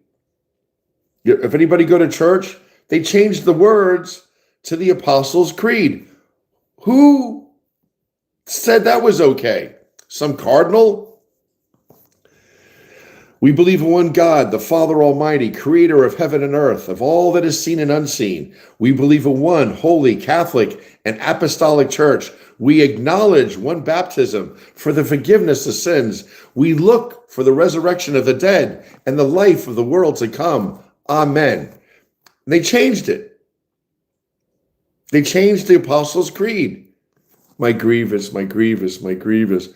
Speaker 1: If anybody go to church, they changed the words to the Apostles' Creed. Who said that was okay? Some cardinal? We believe in one God, the Father Almighty, creator of heaven and earth, of all that is seen and unseen. We believe in one holy, Catholic, and apostolic church. We acknowledge one baptism for the forgiveness of sins. We look for the resurrection of the dead and the life of the world to come. Amen. They changed it. They changed the Apostles' Creed. My grievous, my grievous, my grievous.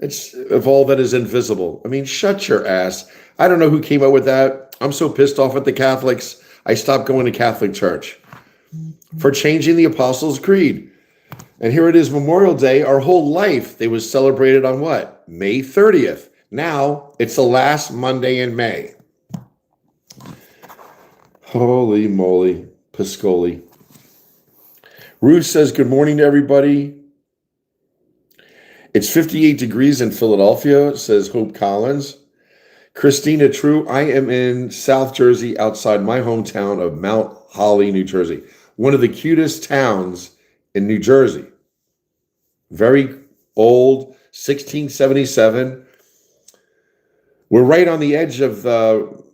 Speaker 1: It's of all that is invisible. I mean, shut your ass. I don't know who came up with that. I'm so pissed off at the Catholics. I stopped going to Catholic church for changing the Apostles' Creed. And here it is, Memorial Day. Our whole life, they was celebrated on what? May 30th. Now, it's the last Monday in May. Holy moly, Piscoli. Ruth says, good morning to everybody. It's 58 degrees in Philadelphia, says Hope Collins. Christina True, I am in South Jersey outside my hometown of Mount Holly, New Jersey. One of the cutest towns in New Jersey. Very old, 1677. We're right on the edge of the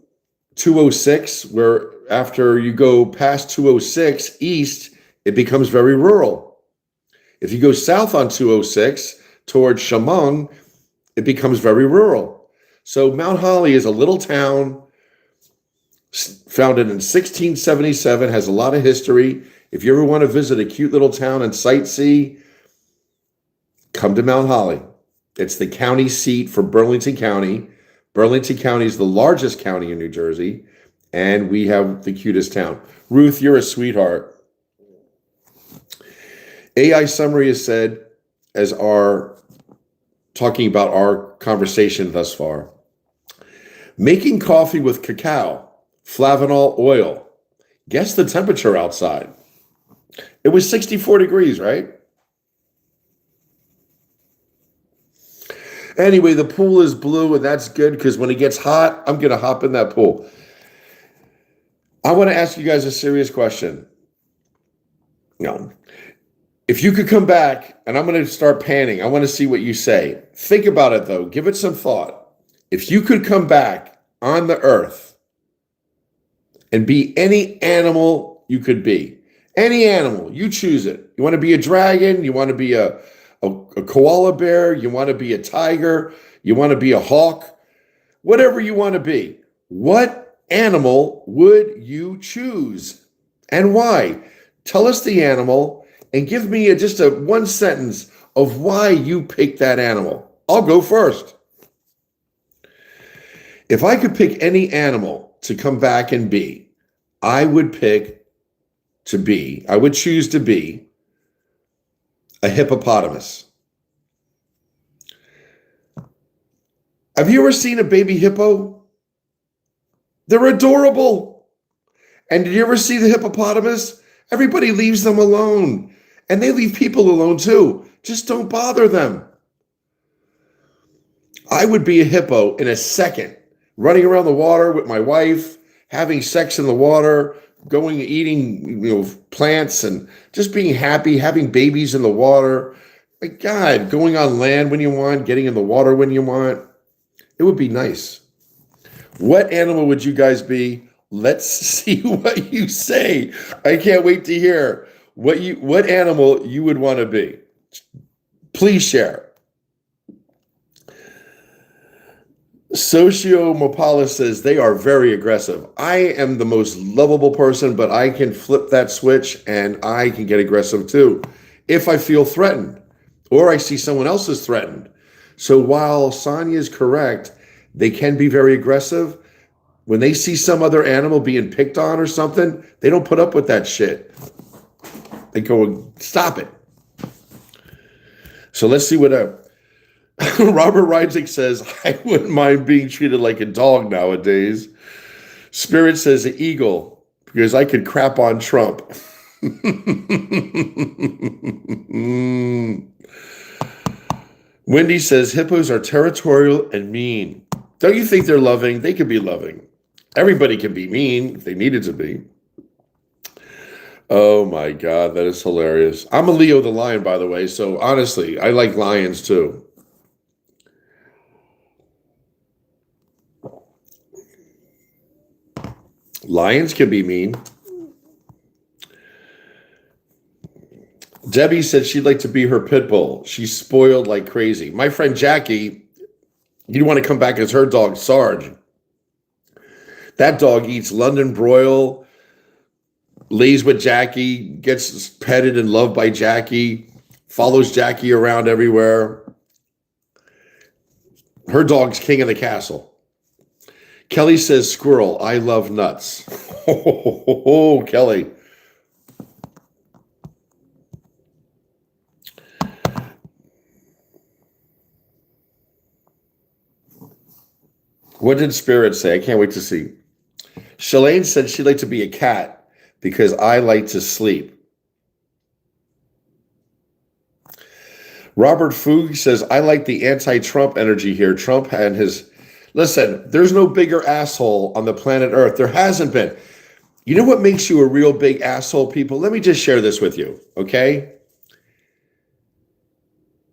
Speaker 1: 206, where after you go past 206 east, it becomes very rural. If you go south on 206 towards Chemung, it becomes very rural. So Mount Holly is a little town founded in 1677, has a lot of history. If you ever want to visit a cute little town and sightsee, come to Mount Holly. It's the county seat for Burlington County. Burlington County is the largest county in New Jersey, and we have the cutest town. Ruth, you're a sweetheart. AI Summary has said, as our talking about our conversation thus far, Making coffee with cacao, flavanol oil. Guess the temperature outside. It was 64 degrees, right? Anyway, the pool is blue, and that's good because when it gets hot, I'm going to hop in that pool. I want to ask you guys a serious question. If you could come back, and I'm going to start panning, I want to see what you say. Think about it, though. Give it some thought. If you could come back on the earth and be any animal you could be, any animal, you choose it. You want to be a dragon? You want to be a koala bear? You want to be a tiger? You want to be a hawk? Whatever you want to be. What animal would you choose and why? Tell us the animal and give me just a one sentence of why you picked that animal. I'll go first. If I could pick any animal to come back and be, I would choose to be a hippopotamus. Have you ever seen a baby hippo? They're adorable. And did you ever see the hippopotamus? Everybody leaves them alone. And they leave people alone too. Just don't bother them. I would be a hippo in a second, running around the water with my wife, having sex in the water, going eating plants and just being happy, having babies in the water. My God, going on land when you want, getting in the water when you want. It would be nice. What animal would you guys be? Let's see what you say. I can't wait to hear what animal you would want to be. Please share. Sociomopolis says they are very aggressive. I am the most lovable person, but I can flip that switch and I can get aggressive too if I feel threatened or I see someone else is threatened. So while Sonia is correct, they can be very aggressive. When they see some other animal being picked on or something, they don't put up with that shit. They go, stop it. So let's see what Robert Reitzik says, I wouldn't mind being treated like a dog nowadays. Spirit says an eagle, because I could crap on Trump. Wendy says, hippos are territorial and mean. Don't you think they're loving? They can be loving. Everybody can be mean if they needed to be. Oh my God, that is hilarious. I'm a Leo the lion, by the way, so honestly, I like lions too. Lions can be mean. Debbie said she'd like to be her pit bull. She's spoiled like crazy. My friend Jackie, you want to come back as her dog, Sarge. That dog eats London broil, lays with Jackie, gets petted and loved by Jackie, follows Jackie around everywhere. Her dog's king of the castle. Kelly says, squirrel, I love nuts. Oh, Kelly. What did Spirit say? I can't wait to see. Shalane said she'd like to be a cat because I like to sleep. Robert Foog says, I like the anti-Trump energy here. Trump and his... Listen, there's no bigger asshole on the planet Earth. There hasn't been. You know what makes you a real big asshole, people? Let me just share this with you, okay?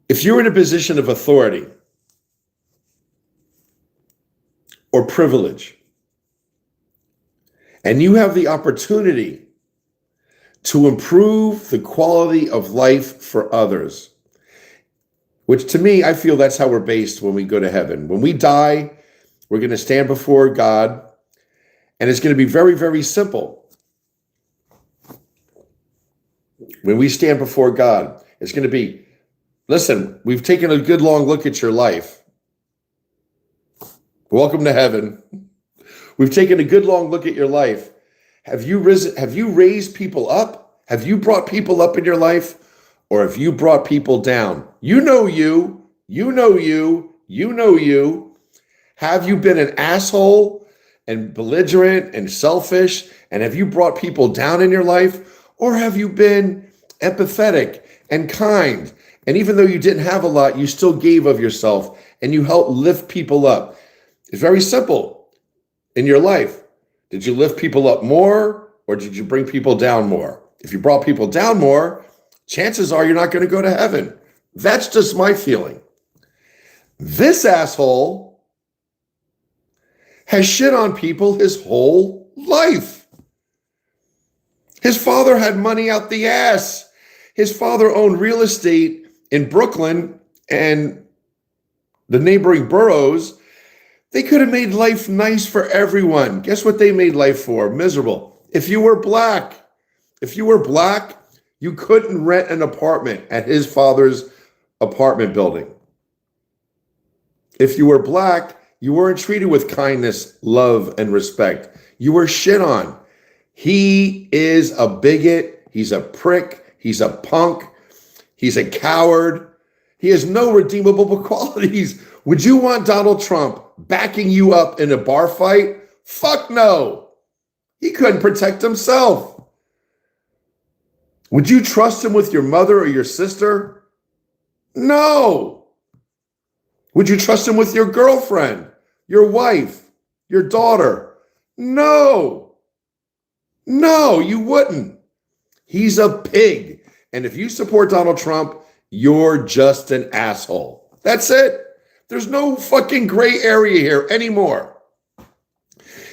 Speaker 1: If you're in a position of authority or privilege, and you have the opportunity to improve the quality of life for others, which to me, I feel that's how we're based when we go to heaven. When we die, we're going to stand before God, and it's going to be very, very simple. When we stand before God, it's going to be, listen, we've taken a good long look at your life. Welcome to heaven. We've taken a good long look at your life. Have you raised people up? Have you brought people up in your life? Or have you brought people down? You know you. Have you been an asshole and belligerent and selfish? And have you brought people down in your life? Or have you been empathetic and kind? And even though you didn't have a lot, you still gave of yourself and you helped lift people up. It's very simple in your life. Did you lift people up more or did you bring people down more? If you brought people down more, chances are you're not going to go to heaven. That's just my feeling. This asshole has shit on people his whole life. His father had money out the ass. His father owned real estate in Brooklyn and the neighboring boroughs. They could have made life nice for everyone. Guess what they made life for? Miserable. If you were black, you couldn't rent an apartment at his father's apartment building. If you were black, you weren't treated with kindness, love, and respect. You were shit on. He is a bigot. He's a prick. He's a punk. He's a coward. He has no redeemable qualities. Would you want Donald Trump backing you up in a bar fight? Fuck no. He couldn't protect himself. Would you trust him with your mother or your sister? No. Would you trust him with your girlfriend, your wife, your daughter? No. No, you wouldn't. He's a pig. And if you support Donald Trump, you're just an asshole. That's it. There's no fucking gray area here anymore.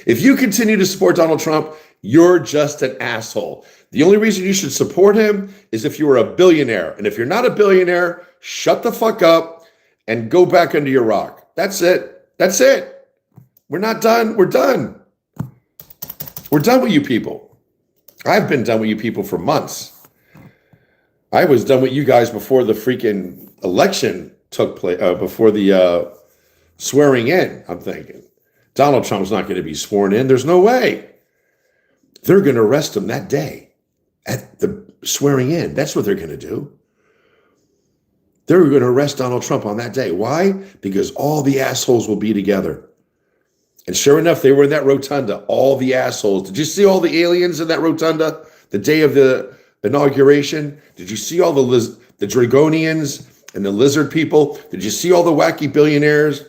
Speaker 1: If you continue to support Donald Trump, you're just an asshole. The only reason you should support him is if you were a billionaire. And if you're not a billionaire, shut the fuck up and go back under your rock. That's it. That's it. We're not done. We're done. We're done with you people. I've been done with you people for months. I was done with you guys before the freaking election took place, before the swearing in, I'm thinking. Donald Trump's not going to be sworn in. There's no way. They're going to arrest him that day at the swearing in. That's what they're going to do. They're going to arrest Donald Trump on that day. Why? Because all the assholes will be together. And sure enough, they were in that rotunda, all the assholes. Did you see all the aliens in that rotunda the day of the inauguration? Did you see all the Dragonians and the lizard people? Did you see all the wacky billionaires?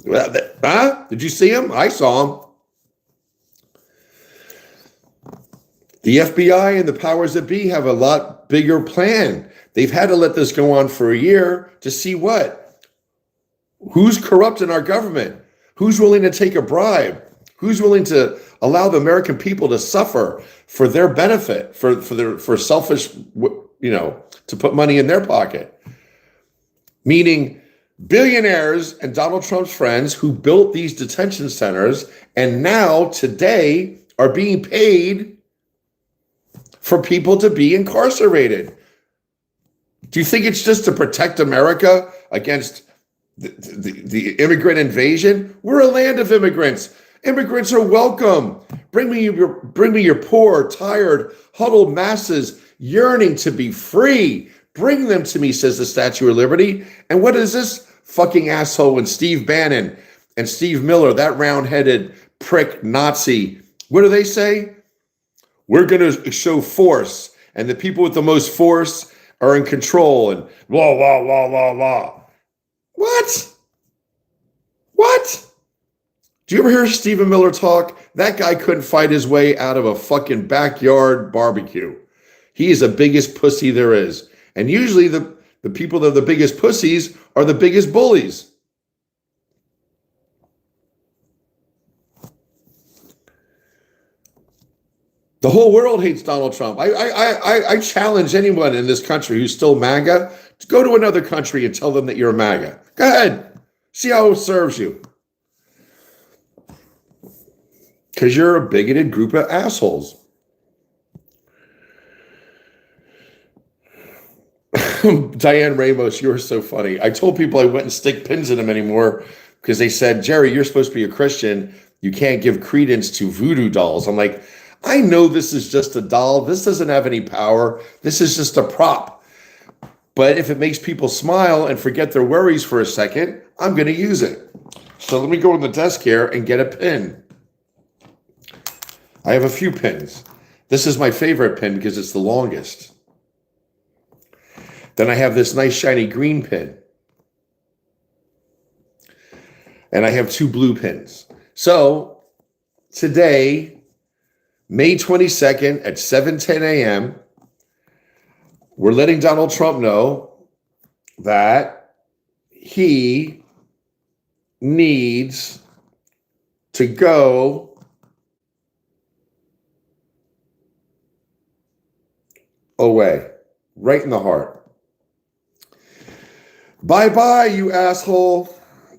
Speaker 1: Huh? Did you see them? I saw them. The FBI and the powers that be have a lot bigger plan. They've had to let this go on for a year to see what? Who's corrupt in our government? Who's willing to take a bribe? Who's willing to allow the American people to suffer for their benefit, for selfish, to put money in their pocket? Meaning billionaires and Donald Trump's friends who built these detention centers and now today are being paid for people to be incarcerated. Do you think it's just to protect America against the immigrant invasion? We're a land of immigrants. Immigrants are welcome. Bring me your poor, tired, huddled masses yearning to be free. Bring them to me, says the Statue of Liberty. And what is this fucking asshole and Steve Bannon and Steve Miller, that round-headed prick Nazi, what do they say? We're going to show force, and the people with the most force are in control, and blah, blah, blah, blah, blah. What? What? Do you ever hear Stephen Miller talk? That guy couldn't fight his way out of a fucking backyard barbecue. He is the biggest pussy there is. And usually the people that are the biggest pussies are the biggest bullies. The whole world hates Donald Trump. I challenge anyone in this country who's still MAGA to go to another country and tell them that you're a MAGA. Go ahead. See how it serves you. Because you're a bigoted group of assholes. Diane Ramos, you are so funny. I told people I wouldn't stick pins in them anymore because they said, Jerry, you're supposed to be a Christian. You can't give credence to voodoo dolls. I'm like, I know this is just a doll. This doesn't have any power. This is just a prop. But if it makes people smile and forget their worries for a second, I'm going to use it. So let me go to the desk here and get a pin. I have a few pins. This is my favorite pin because it's the longest. Then I have this nice shiny green pin. And I have 2 blue pins. So today, May 22nd at 7:10 a.m., we're letting Donald Trump know that he needs to go away, right in the heart. Bye-bye, you asshole.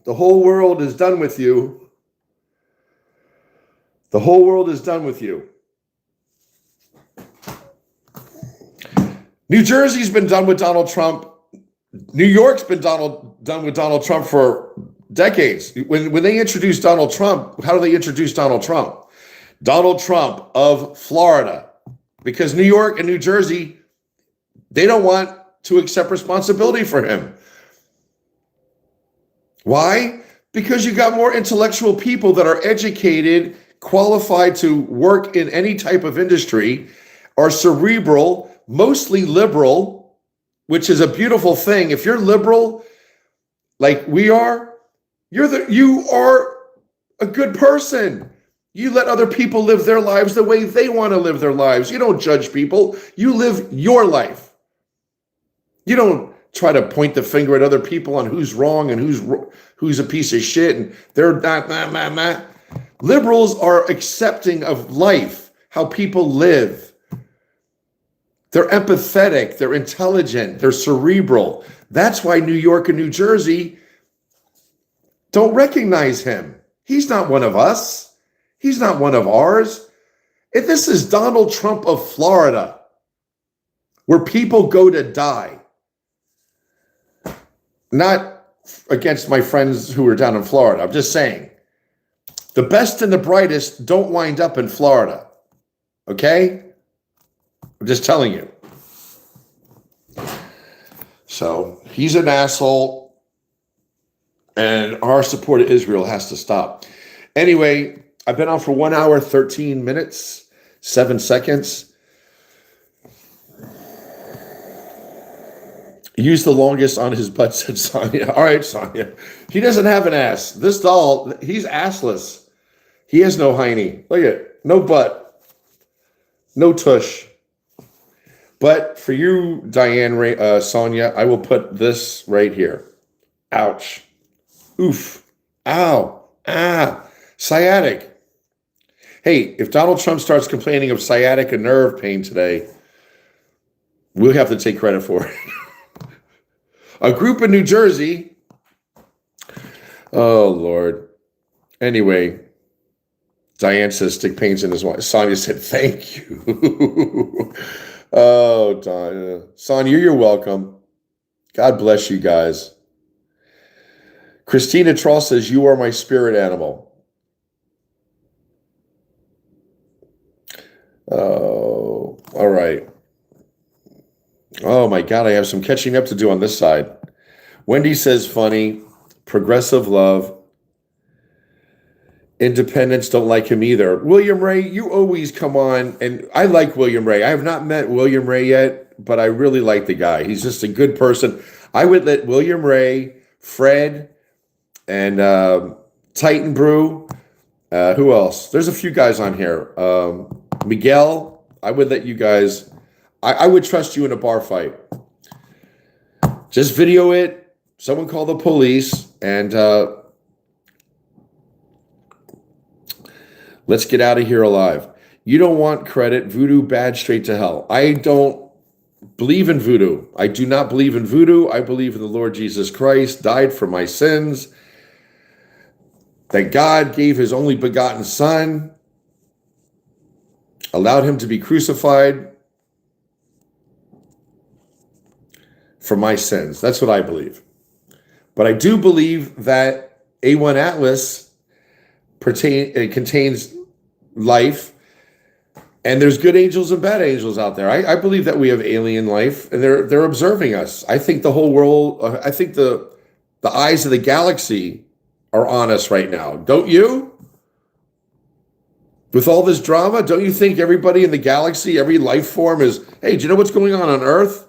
Speaker 1: The whole world is done with you. The whole world is done with you. New Jersey's been done with Donald Trump. New York's been done with Donald Trump for decades. When they introduced Donald Trump, how do they introduce Donald Trump? Donald Trump of Florida. Because New York and New Jersey, they don't want to accept responsibility for him. Why? Because you got more intellectual people that are educated, qualified to work in any type of industry, are cerebral, mostly liberal, which is a beautiful thing. If you're liberal, like we are, you are a good person. You let other people live their lives the way they want to live their lives. You don't judge people. You live your life. You don't try to point the finger at other people on who's wrong and who's a piece of shit and they're not. Liberals are accepting of life, how people live. They're empathetic, they're intelligent, they're cerebral. That's why New York and New Jersey don't recognize him. He's not one of us. He's not one of ours. And this is Donald Trump of Florida, where people go to die. Not against my friends who are down in Florida. I'm just saying, the best and the brightest don't wind up in Florida. Okay? I'm just telling you. So he's an asshole, and our support of Israel has to stop. Anyway, I've been on for 1 hour, 13 minutes, 7 seconds. Use the longest on his butt, said Sonia. All right, Sonia. He doesn't have an ass. This doll, he's assless. He has no hiney. Look at it. No butt. No tush. But for you, Diane, Sonia, I will put this right here. Ouch. Oof. Ow. Ah. Sciatic. Hey, if Donald Trump starts complaining of sciatic and nerve pain today, we'll have to take credit for it. A group in New Jersey. Oh, Lord. Anyway, Diane says stick pains in his wife. Sonia said, thank you. Oh, Diane. Sonia, you're welcome. God bless you guys. Christina Troll says, you are my spirit animal. Oh, all right. Oh, my God, I have some catching up to do on this side. Wendy says, funny, progressive love. Independents don't like him either. William Ray, you always come on, and I like William Ray. I have not met William Ray yet, but I really like the guy. He's just a good person. I would let William Ray, Fred, and Titan Brew. Who else? There's a few guys on here. Miguel, I would let you guys. I would trust you in a bar fight. Just video it. Someone call the police, and let's get out of here alive. You don't want credit. Voodoo, bad, straight to hell. I don't believe in voodoo. I do not believe in voodoo. I believe in the Lord Jesus Christ, died for my sins, that God gave his only begotten son, allowed him to be crucified for my sins. That's what I believe. But I do believe that A1 Atlas contains life, And there's good angels and bad angels out there. I believe that we have alien life, and they're observing us. I think the whole world. I think the eyes of the galaxy are on us right now. Don't you? With all this drama, don't you think everybody in the galaxy, every life form is? Hey, do you know what's going on Earth?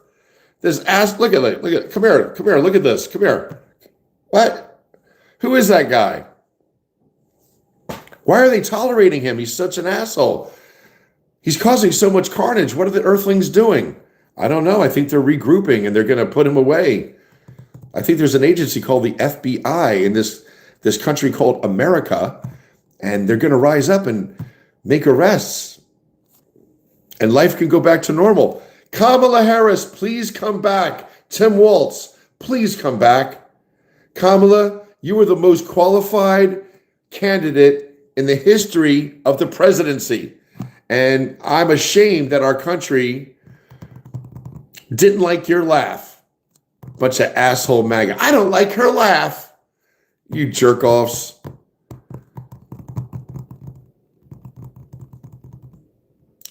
Speaker 1: This ass. Look at it. Look at. Come here. Come here. Look at this. Come here. What? Who is that guy? Why are they tolerating him? He's such an asshole. He's causing so much carnage. What are the Earthlings doing? I don't know. I think they're regrouping and they're going to put him away. I think there's an agency called the FBI in this country called America, and they're going to rise up and make arrests, and life can go back to normal. Kamala Harris, please come back. Tim Waltz, please come back. Kamala, you were the most qualified candidate in the history of the presidency. And I'm ashamed that our country didn't like your laugh. Bunch of asshole MAGA. I don't like her laugh. You jerk-offs.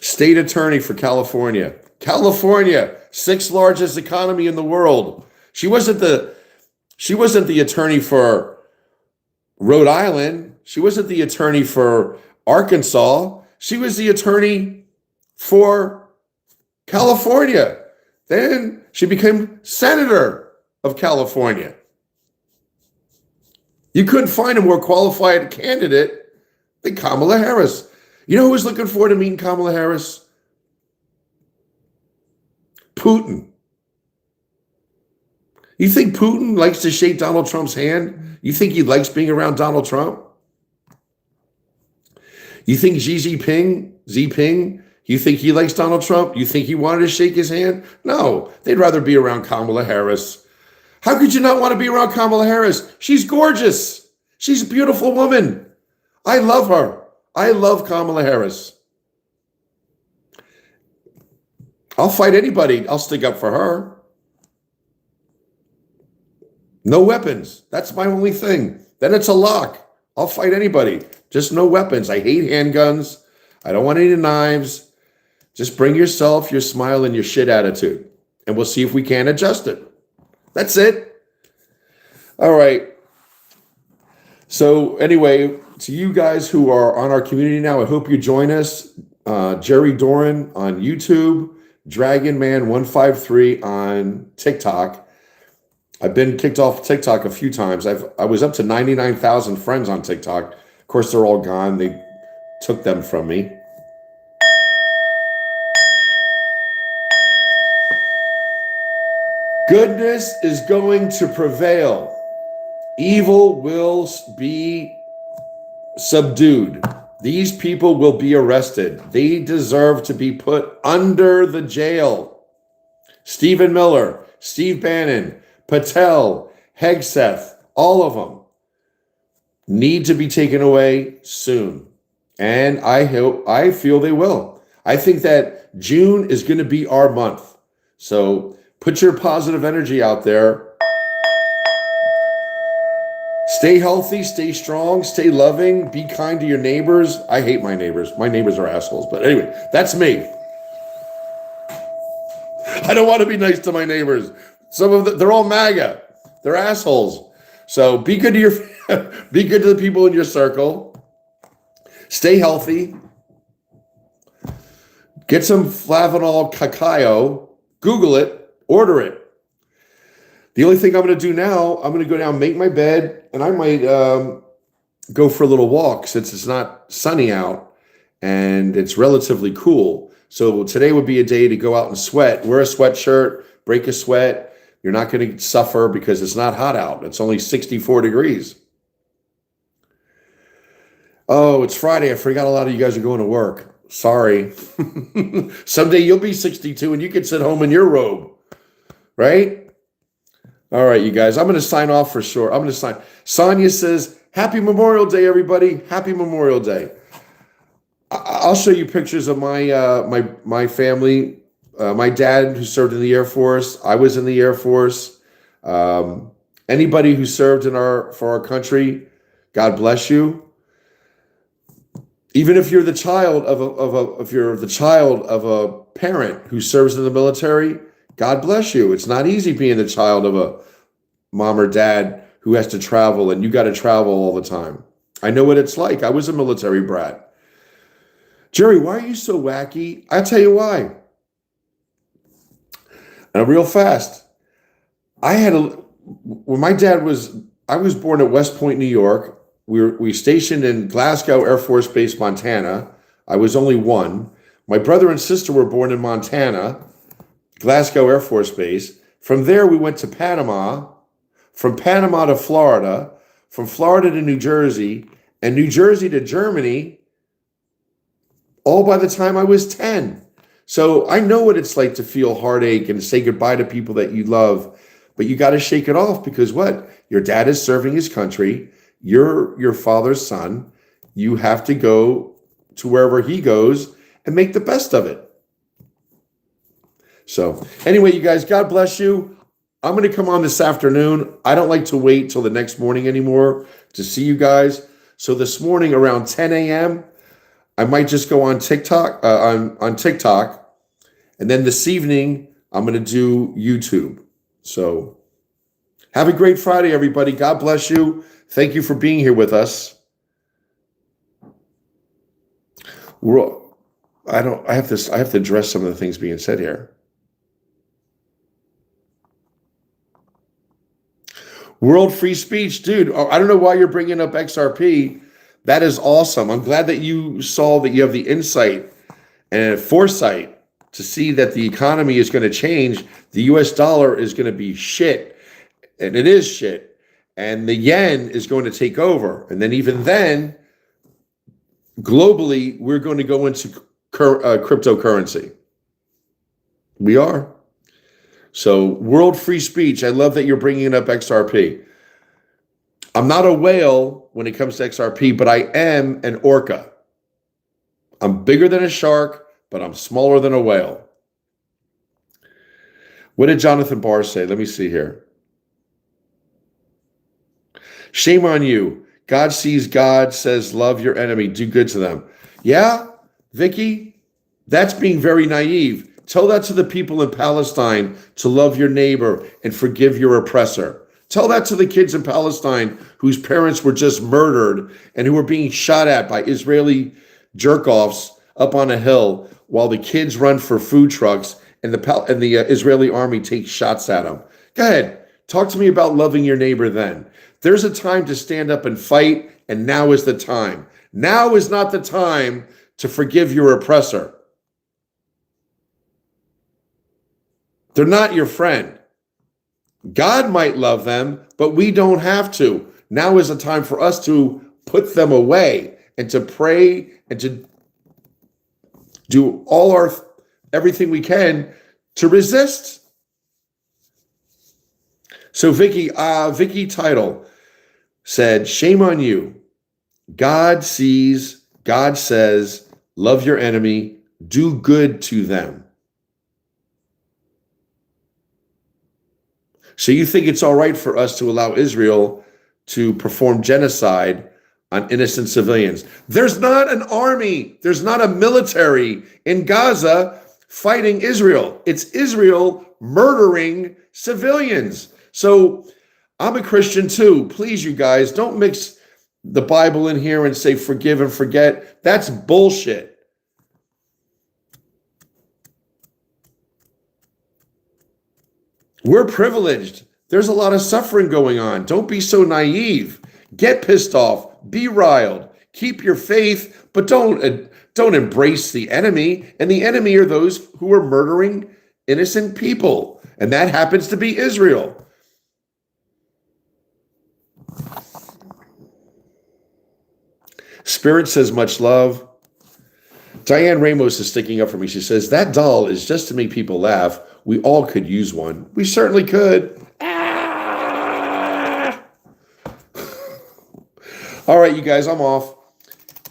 Speaker 1: State attorney for California. California, 6th largest economy in the world. She wasn't the attorney for Rhode Island. She wasn't the attorney for Arkansas. She was the attorney for California. Then she became senator of California. You couldn't find a more qualified candidate than Kamala Harris. You know who was looking forward to meeting Kamala Harris? Putin. You think Putin likes to shake Donald Trump's hand? You think he likes being around Donald Trump? You think Xi Jinping, you think he likes Donald Trump? You think he wanted to shake his hand? No, they'd rather be around Kamala Harris. How could you not want to be around Kamala Harris? She's gorgeous. She's a beautiful woman. I love her. I love Kamala Harris. I'll fight anybody. I'll stick up for her. No weapons. That's my only thing. Then it's a lock. I'll fight anybody. Just no weapons. I hate handguns. I don't want any knives. Just bring yourself, your smile, and your shit attitude. And we'll see if we can adjust it. That's it. All right. So anyway, to you guys who are on our community now, I hope you join us. Jerry Doran on YouTube. Dragon Man 153 on TikTok. I've been kicked off TikTok a few times. I was up to 99,000 friends on TikTok. Of course, they're all gone. They took them from me. Goodness is going to prevail. Evil will be subdued. These people will be arrested. They deserve to be put under the jail. Stephen Miller, Steve Bannon, Patel, Hegseth, all of them need to be taken away soon. And I feel they will. I think that June is going to be our month. So put your positive energy out there. Stay healthy, stay strong, stay loving, be kind to your neighbors. I hate my neighbors. My neighbors are assholes. But anyway, that's me. I don't want to be nice to my neighbors. Some of them, they're all MAGA. They're assholes. So be good to be good to the people in your circle. Stay healthy. Get some Flavanol cacao. Google it. Order it. The only thing I'm going to do now, I'm going to go down, make my bed, and I might go for a little walk since it's not sunny out and it's relatively cool. So today would be a day to go out and sweat. Wear a sweatshirt, break a sweat. You're not going to suffer because it's not hot out. It's only 64 degrees. Oh, it's Friday. I forgot a lot of you guys are going to work. Sorry. Someday you'll be 62 and you can sit home in your robe, right? All right, you guys, I'm going to sign off for sure. I'm going to sign. Sonia says, Happy Memorial Day, everybody. Happy Memorial Day. I'll show you pictures of my family. My dad, who served in the Air Force. I was in the Air Force. Anybody who served for our country, God bless you. Even if you're the child if you're the child of a parent who serves in the military, God bless you. It's not easy being the child of a mom or dad who has to travel, and you got to travel all the time. I know what it's like. I was a military brat. Jerry, why are you so wacky? I'll tell you why. And real fast. When my dad I was born at West Point, New York. We stationed in Glasgow Air Force Base, Montana. I was only one. My brother and sister were born in Montana, Glasgow Air Force Base. From there, we went to Panama. From Panama to Florida. From Florida to New Jersey. And New Jersey to Germany, all by the time I was 10. So I know what it's like to feel heartache and say goodbye to people that you love. But you got to shake it off because what? Your dad is serving his country. You're your father's son. You have to go to wherever he goes and make the best of it. So anyway, you guys, God bless you. I'm going to come on this afternoon. I don't like to wait till the next morning anymore to see you guys. So this morning around 10 a.m., I might just go on TikTok, on TikTok. And then this evening, I'm going to do YouTube. So have a great Friday, everybody. God bless you. Thank you for being here with us. I have to address some of the things being said here. World free speech, dude. I don't know why you're bringing up XRP. That is awesome. I'm glad that you saw that you have the insight and foresight to see that the economy is going to change. The US dollar is going to be shit, and it is shit. And the yen is going to take over. And then even then, globally, we're going to go into cryptocurrency. We are. So world free speech. I love that you're bringing up XRP. I'm not a whale when it comes to XRP, but I am an orca. I'm bigger than a shark, but I'm smaller than a whale. What did Jonathan Barr say? Let me see here. Shame on you. God sees God, says, love your enemy, do good to them. Yeah, Vicky, that's being very naive. Tell that to the people in Palestine to love your neighbor and forgive your oppressor. Tell that to the kids in Palestine whose parents were just murdered and who were being shot at by Israeli jerk-offs up on a hill while the kids run for food trucks and the Israeli army takes shots at them. Go ahead. Talk to me about loving your neighbor then. There's a time to stand up and fight, and now is the time. Now is not the time to forgive your oppressor. They're not your friend. God might love them, but we don't have to. Now is the time for us to put them away and to pray and to do everything we can to resist. So Vicky Title said, shame on you. God sees, God says, love your enemy, do good to them. So you think it's all right for us to allow Israel to perform genocide on innocent civilians? There's not an army, there's not a military in Gaza fighting Israel. It's Israel murdering civilians. So I'm a Christian too. Please, you guys, don't mix the Bible in here and say forgive and forget. That's bullshit. We're privileged. There's a lot of suffering going on. Don't be so naive. Get pissed off. Be riled. Keep your faith, but don't embrace the enemy. And the enemy are those who are murdering innocent people. And that happens to be Israel. Spirit says much love. Diane Ramos is sticking up for me. She says, that doll is just to make people laugh. We all could use one. We certainly could. Ah! All right, you guys, I'm off.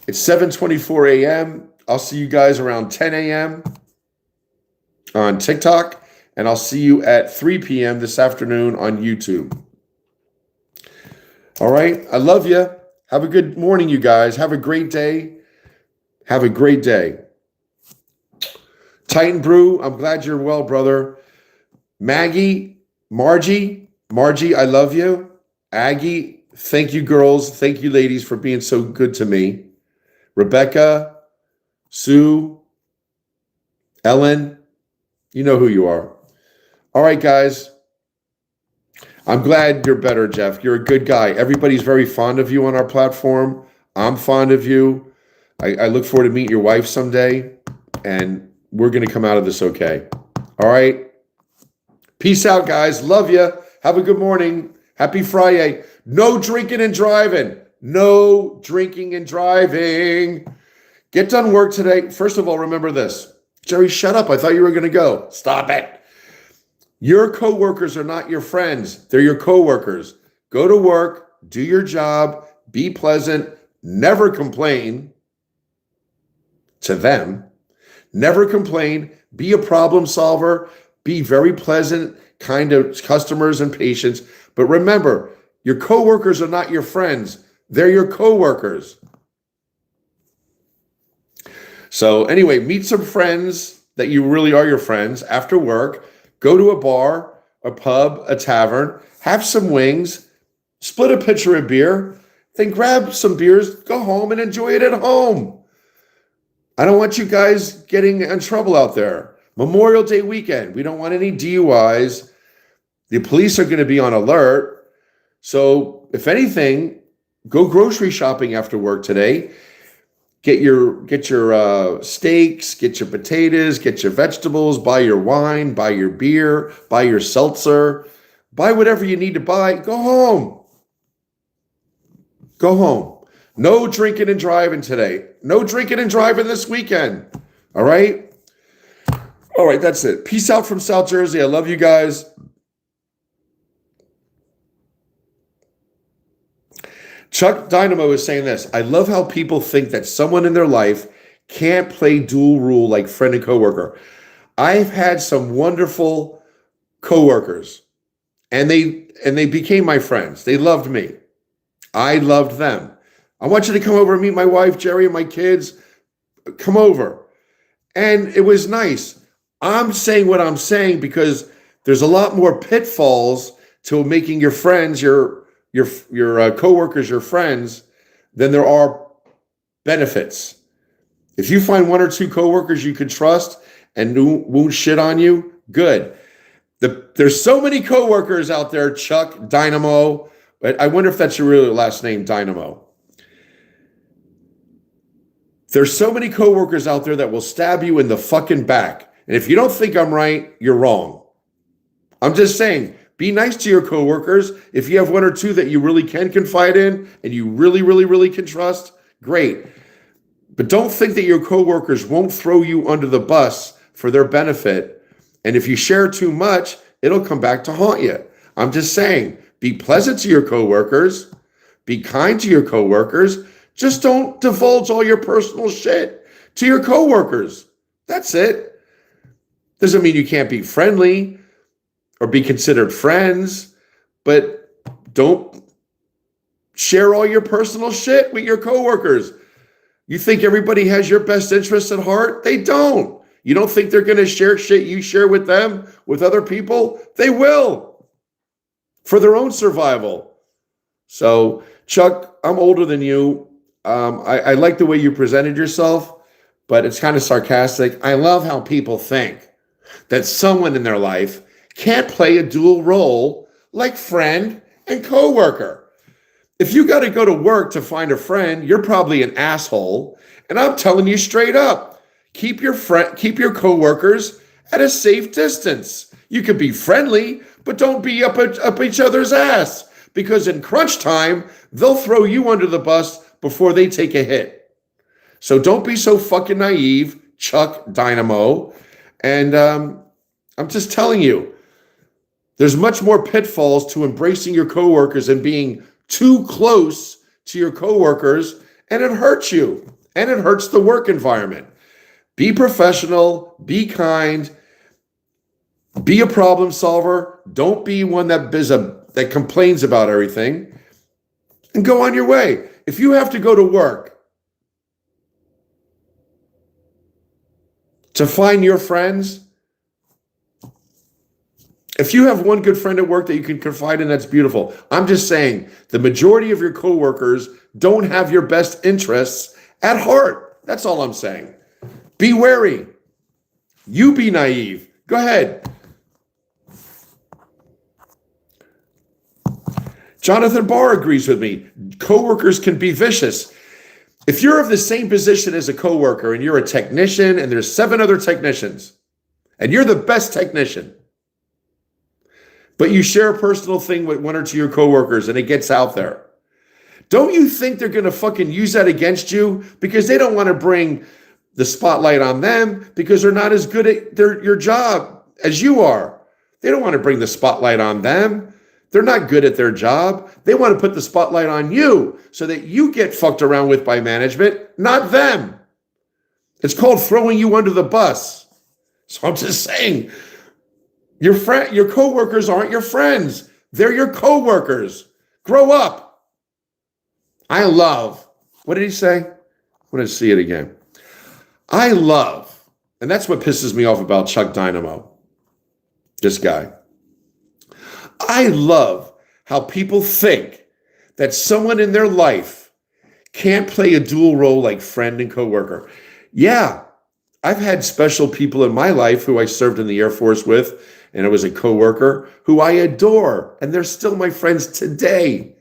Speaker 1: It's 7:24 a.m. I'll see you guys around 10 a.m. on TikTok, and I'll see you at 3 p.m. this afternoon on YouTube. All right, I love you. Have a good morning, you guys. Have a great day. Have a great day. Titan Brew, I'm glad you're well, brother. Margie, I love you. Aggie, thank you, girls. Thank you, ladies, for being so good to me. Rebecca, Sue, Ellen, you know who you are. All right, guys. I'm glad you're better, Jeff. You're a good guy. Everybody's very fond of you on our platform. I'm fond of you. I look forward to meeting your wife someday, and we're going to come out of this okay. All right? Peace out, guys. Love you. Have a good morning. Happy Friday. No drinking and driving. No drinking and driving. Get done work today. First of all, remember this. Jerry, shut up. I thought you were going to go. Stop it. Your coworkers are not your friends. They're your coworkers. Go to work, do your job, be pleasant, never complain to them. Never complain. Be a problem solver. Be very pleasant, kind of customers and patients. But remember, your coworkers are not your friends. They're your coworkers. So anyway, meet some friends that you really are your friends after work. Go to a bar, a pub, a tavern, have some wings, split a pitcher of beer, then grab some beers, go home and enjoy it at home. I don't want you guys getting in trouble out there. Memorial Day weekend, we don't want any DUIs. The police are going to be on alert. So if anything, go grocery shopping after work today. Get your steaks, get your potatoes, get your vegetables, buy your wine, buy your beer, buy your seltzer, buy whatever you need to buy. Go home. Go home. No drinking and driving today. No drinking and driving this weekend. All right? All right, that's it. Peace out from South Jersey. I love you guys. Chuck Dynamo is saying this. I love how people think that someone in their life can't play dual rule like friend and coworker. I've had some wonderful coworkers, and they became my friends. They loved me. I loved them. I want you to come over and meet my wife, Jerry, and my kids. Come over. And it was nice. I'm saying what I'm saying because there's a lot more pitfalls to making your friends your coworkers, your friends, then there are benefits. If you find one or two coworkers you can trust and won't shit on you, good. There's so many coworkers out there, Chuck, Dynamo, but I wonder if that's your real last name, Dynamo. There's so many coworkers out there that will stab you in the fucking back. And if you don't think I'm right, you're wrong. I'm just saying, be nice to your coworkers. If you have one or two that you really can confide in and you really, really, really can trust, great. But don't think that your coworkers won't throw you under the bus for their benefit. And if you share too much, it'll come back to haunt you. I'm just saying, be pleasant to your coworkers. Be kind to your coworkers. Just don't divulge all your personal shit to your coworkers. That's it. Doesn't mean you can't be friendly or be considered friends, but don't share all your personal shit with your coworkers. You think everybody has your best interests at heart? They don't. You don't think they're going to share shit you share with them, with other people? They will, for their own survival. So, Chuck, I'm older than you. I like the way you presented yourself, but it's kind of sarcastic. I love how people think that someone in their life can't play a dual role like friend and coworker. If you got to go to work to find a friend, you're probably an asshole. And I'm telling you straight up, keep your coworkers at a safe distance. You can be friendly, but don't be up each other's ass, because in crunch time, they'll throw you under the bus before they take a hit. So don't be so fucking naive, Chuck Dynamo. And I'm just telling you, there's much more pitfalls to embracing your coworkers and being too close to your coworkers, and it hurts you, and it hurts the work environment. Be professional, be kind, be a problem solver. Don't be one that complains about everything, and go on your way. If you have to go to work to find your friends. If you have one good friend at work that you can confide in, that's beautiful. I'm just saying the majority of your coworkers don't have your best interests at heart. That's all I'm saying. Be wary. You be naive. Go ahead. Jonathan Barr agrees with me. Coworkers can be vicious. If you're of the same position as a coworker and you're a technician and there's 7 other technicians and you're the best technician, but you share a personal thing with 1 or 2 of your coworkers and it gets out there, don't you think they're going to fucking use that against you because they don't want to bring the spotlight on them because they're not as good at your job as you are? They don't want to bring the spotlight on them. They're not good at their job. They want to put the spotlight on you so that you get fucked around with by management, not them. It's called throwing you under the bus. So I'm just saying, your coworkers aren't your friends. They're your coworkers. Grow up. I love, what did he say? I want to see it again. I love, and that's what pisses me off about Chuck Dynamo, this guy. I love how people think that someone in their life can't play a dual role like friend and coworker. Yeah, I've had special people in my life who I served in the Air Force with, and I was a coworker who I adore, and they're still my friends today.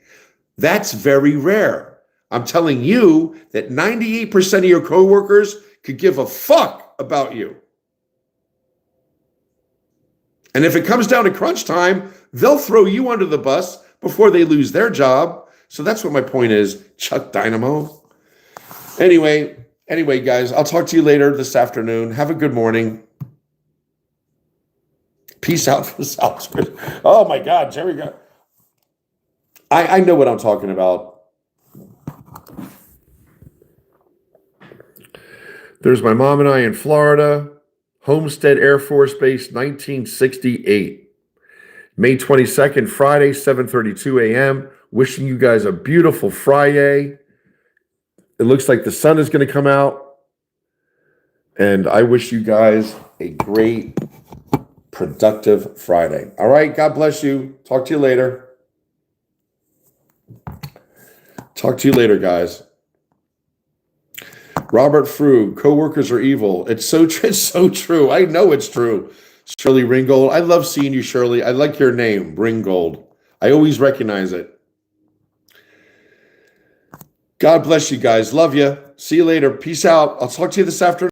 Speaker 1: That's very rare. I'm telling you that 98% of your coworkers could give a fuck about you. And if it comes down to crunch time, they'll throw you under the bus before they lose their job. So that's what my point is, Chuck Dynamo. Anyway, guys, I'll talk to you later this afternoon. Have a good morning. Peace out from South. Oh my God, Jerry got. I know what I'm talking about. There's my mom and I in Florida. Homestead Air Force Base, 1968. May 22nd, Friday, 7:32 a.m. Wishing you guys a beautiful Friday. It looks like the sun is going to come out. And I wish you guys a great, productive Friday. All right, God bless you. Talk to you later. Talk to you later, guys. Robert Frug, coworkers are evil. It's so true. I know it's true. Shirley Ringgold. I love seeing you, Shirley. I like your name, Ringgold. I always recognize it. God bless you guys. Love you. See you later. Peace out. I'll talk to you this afternoon.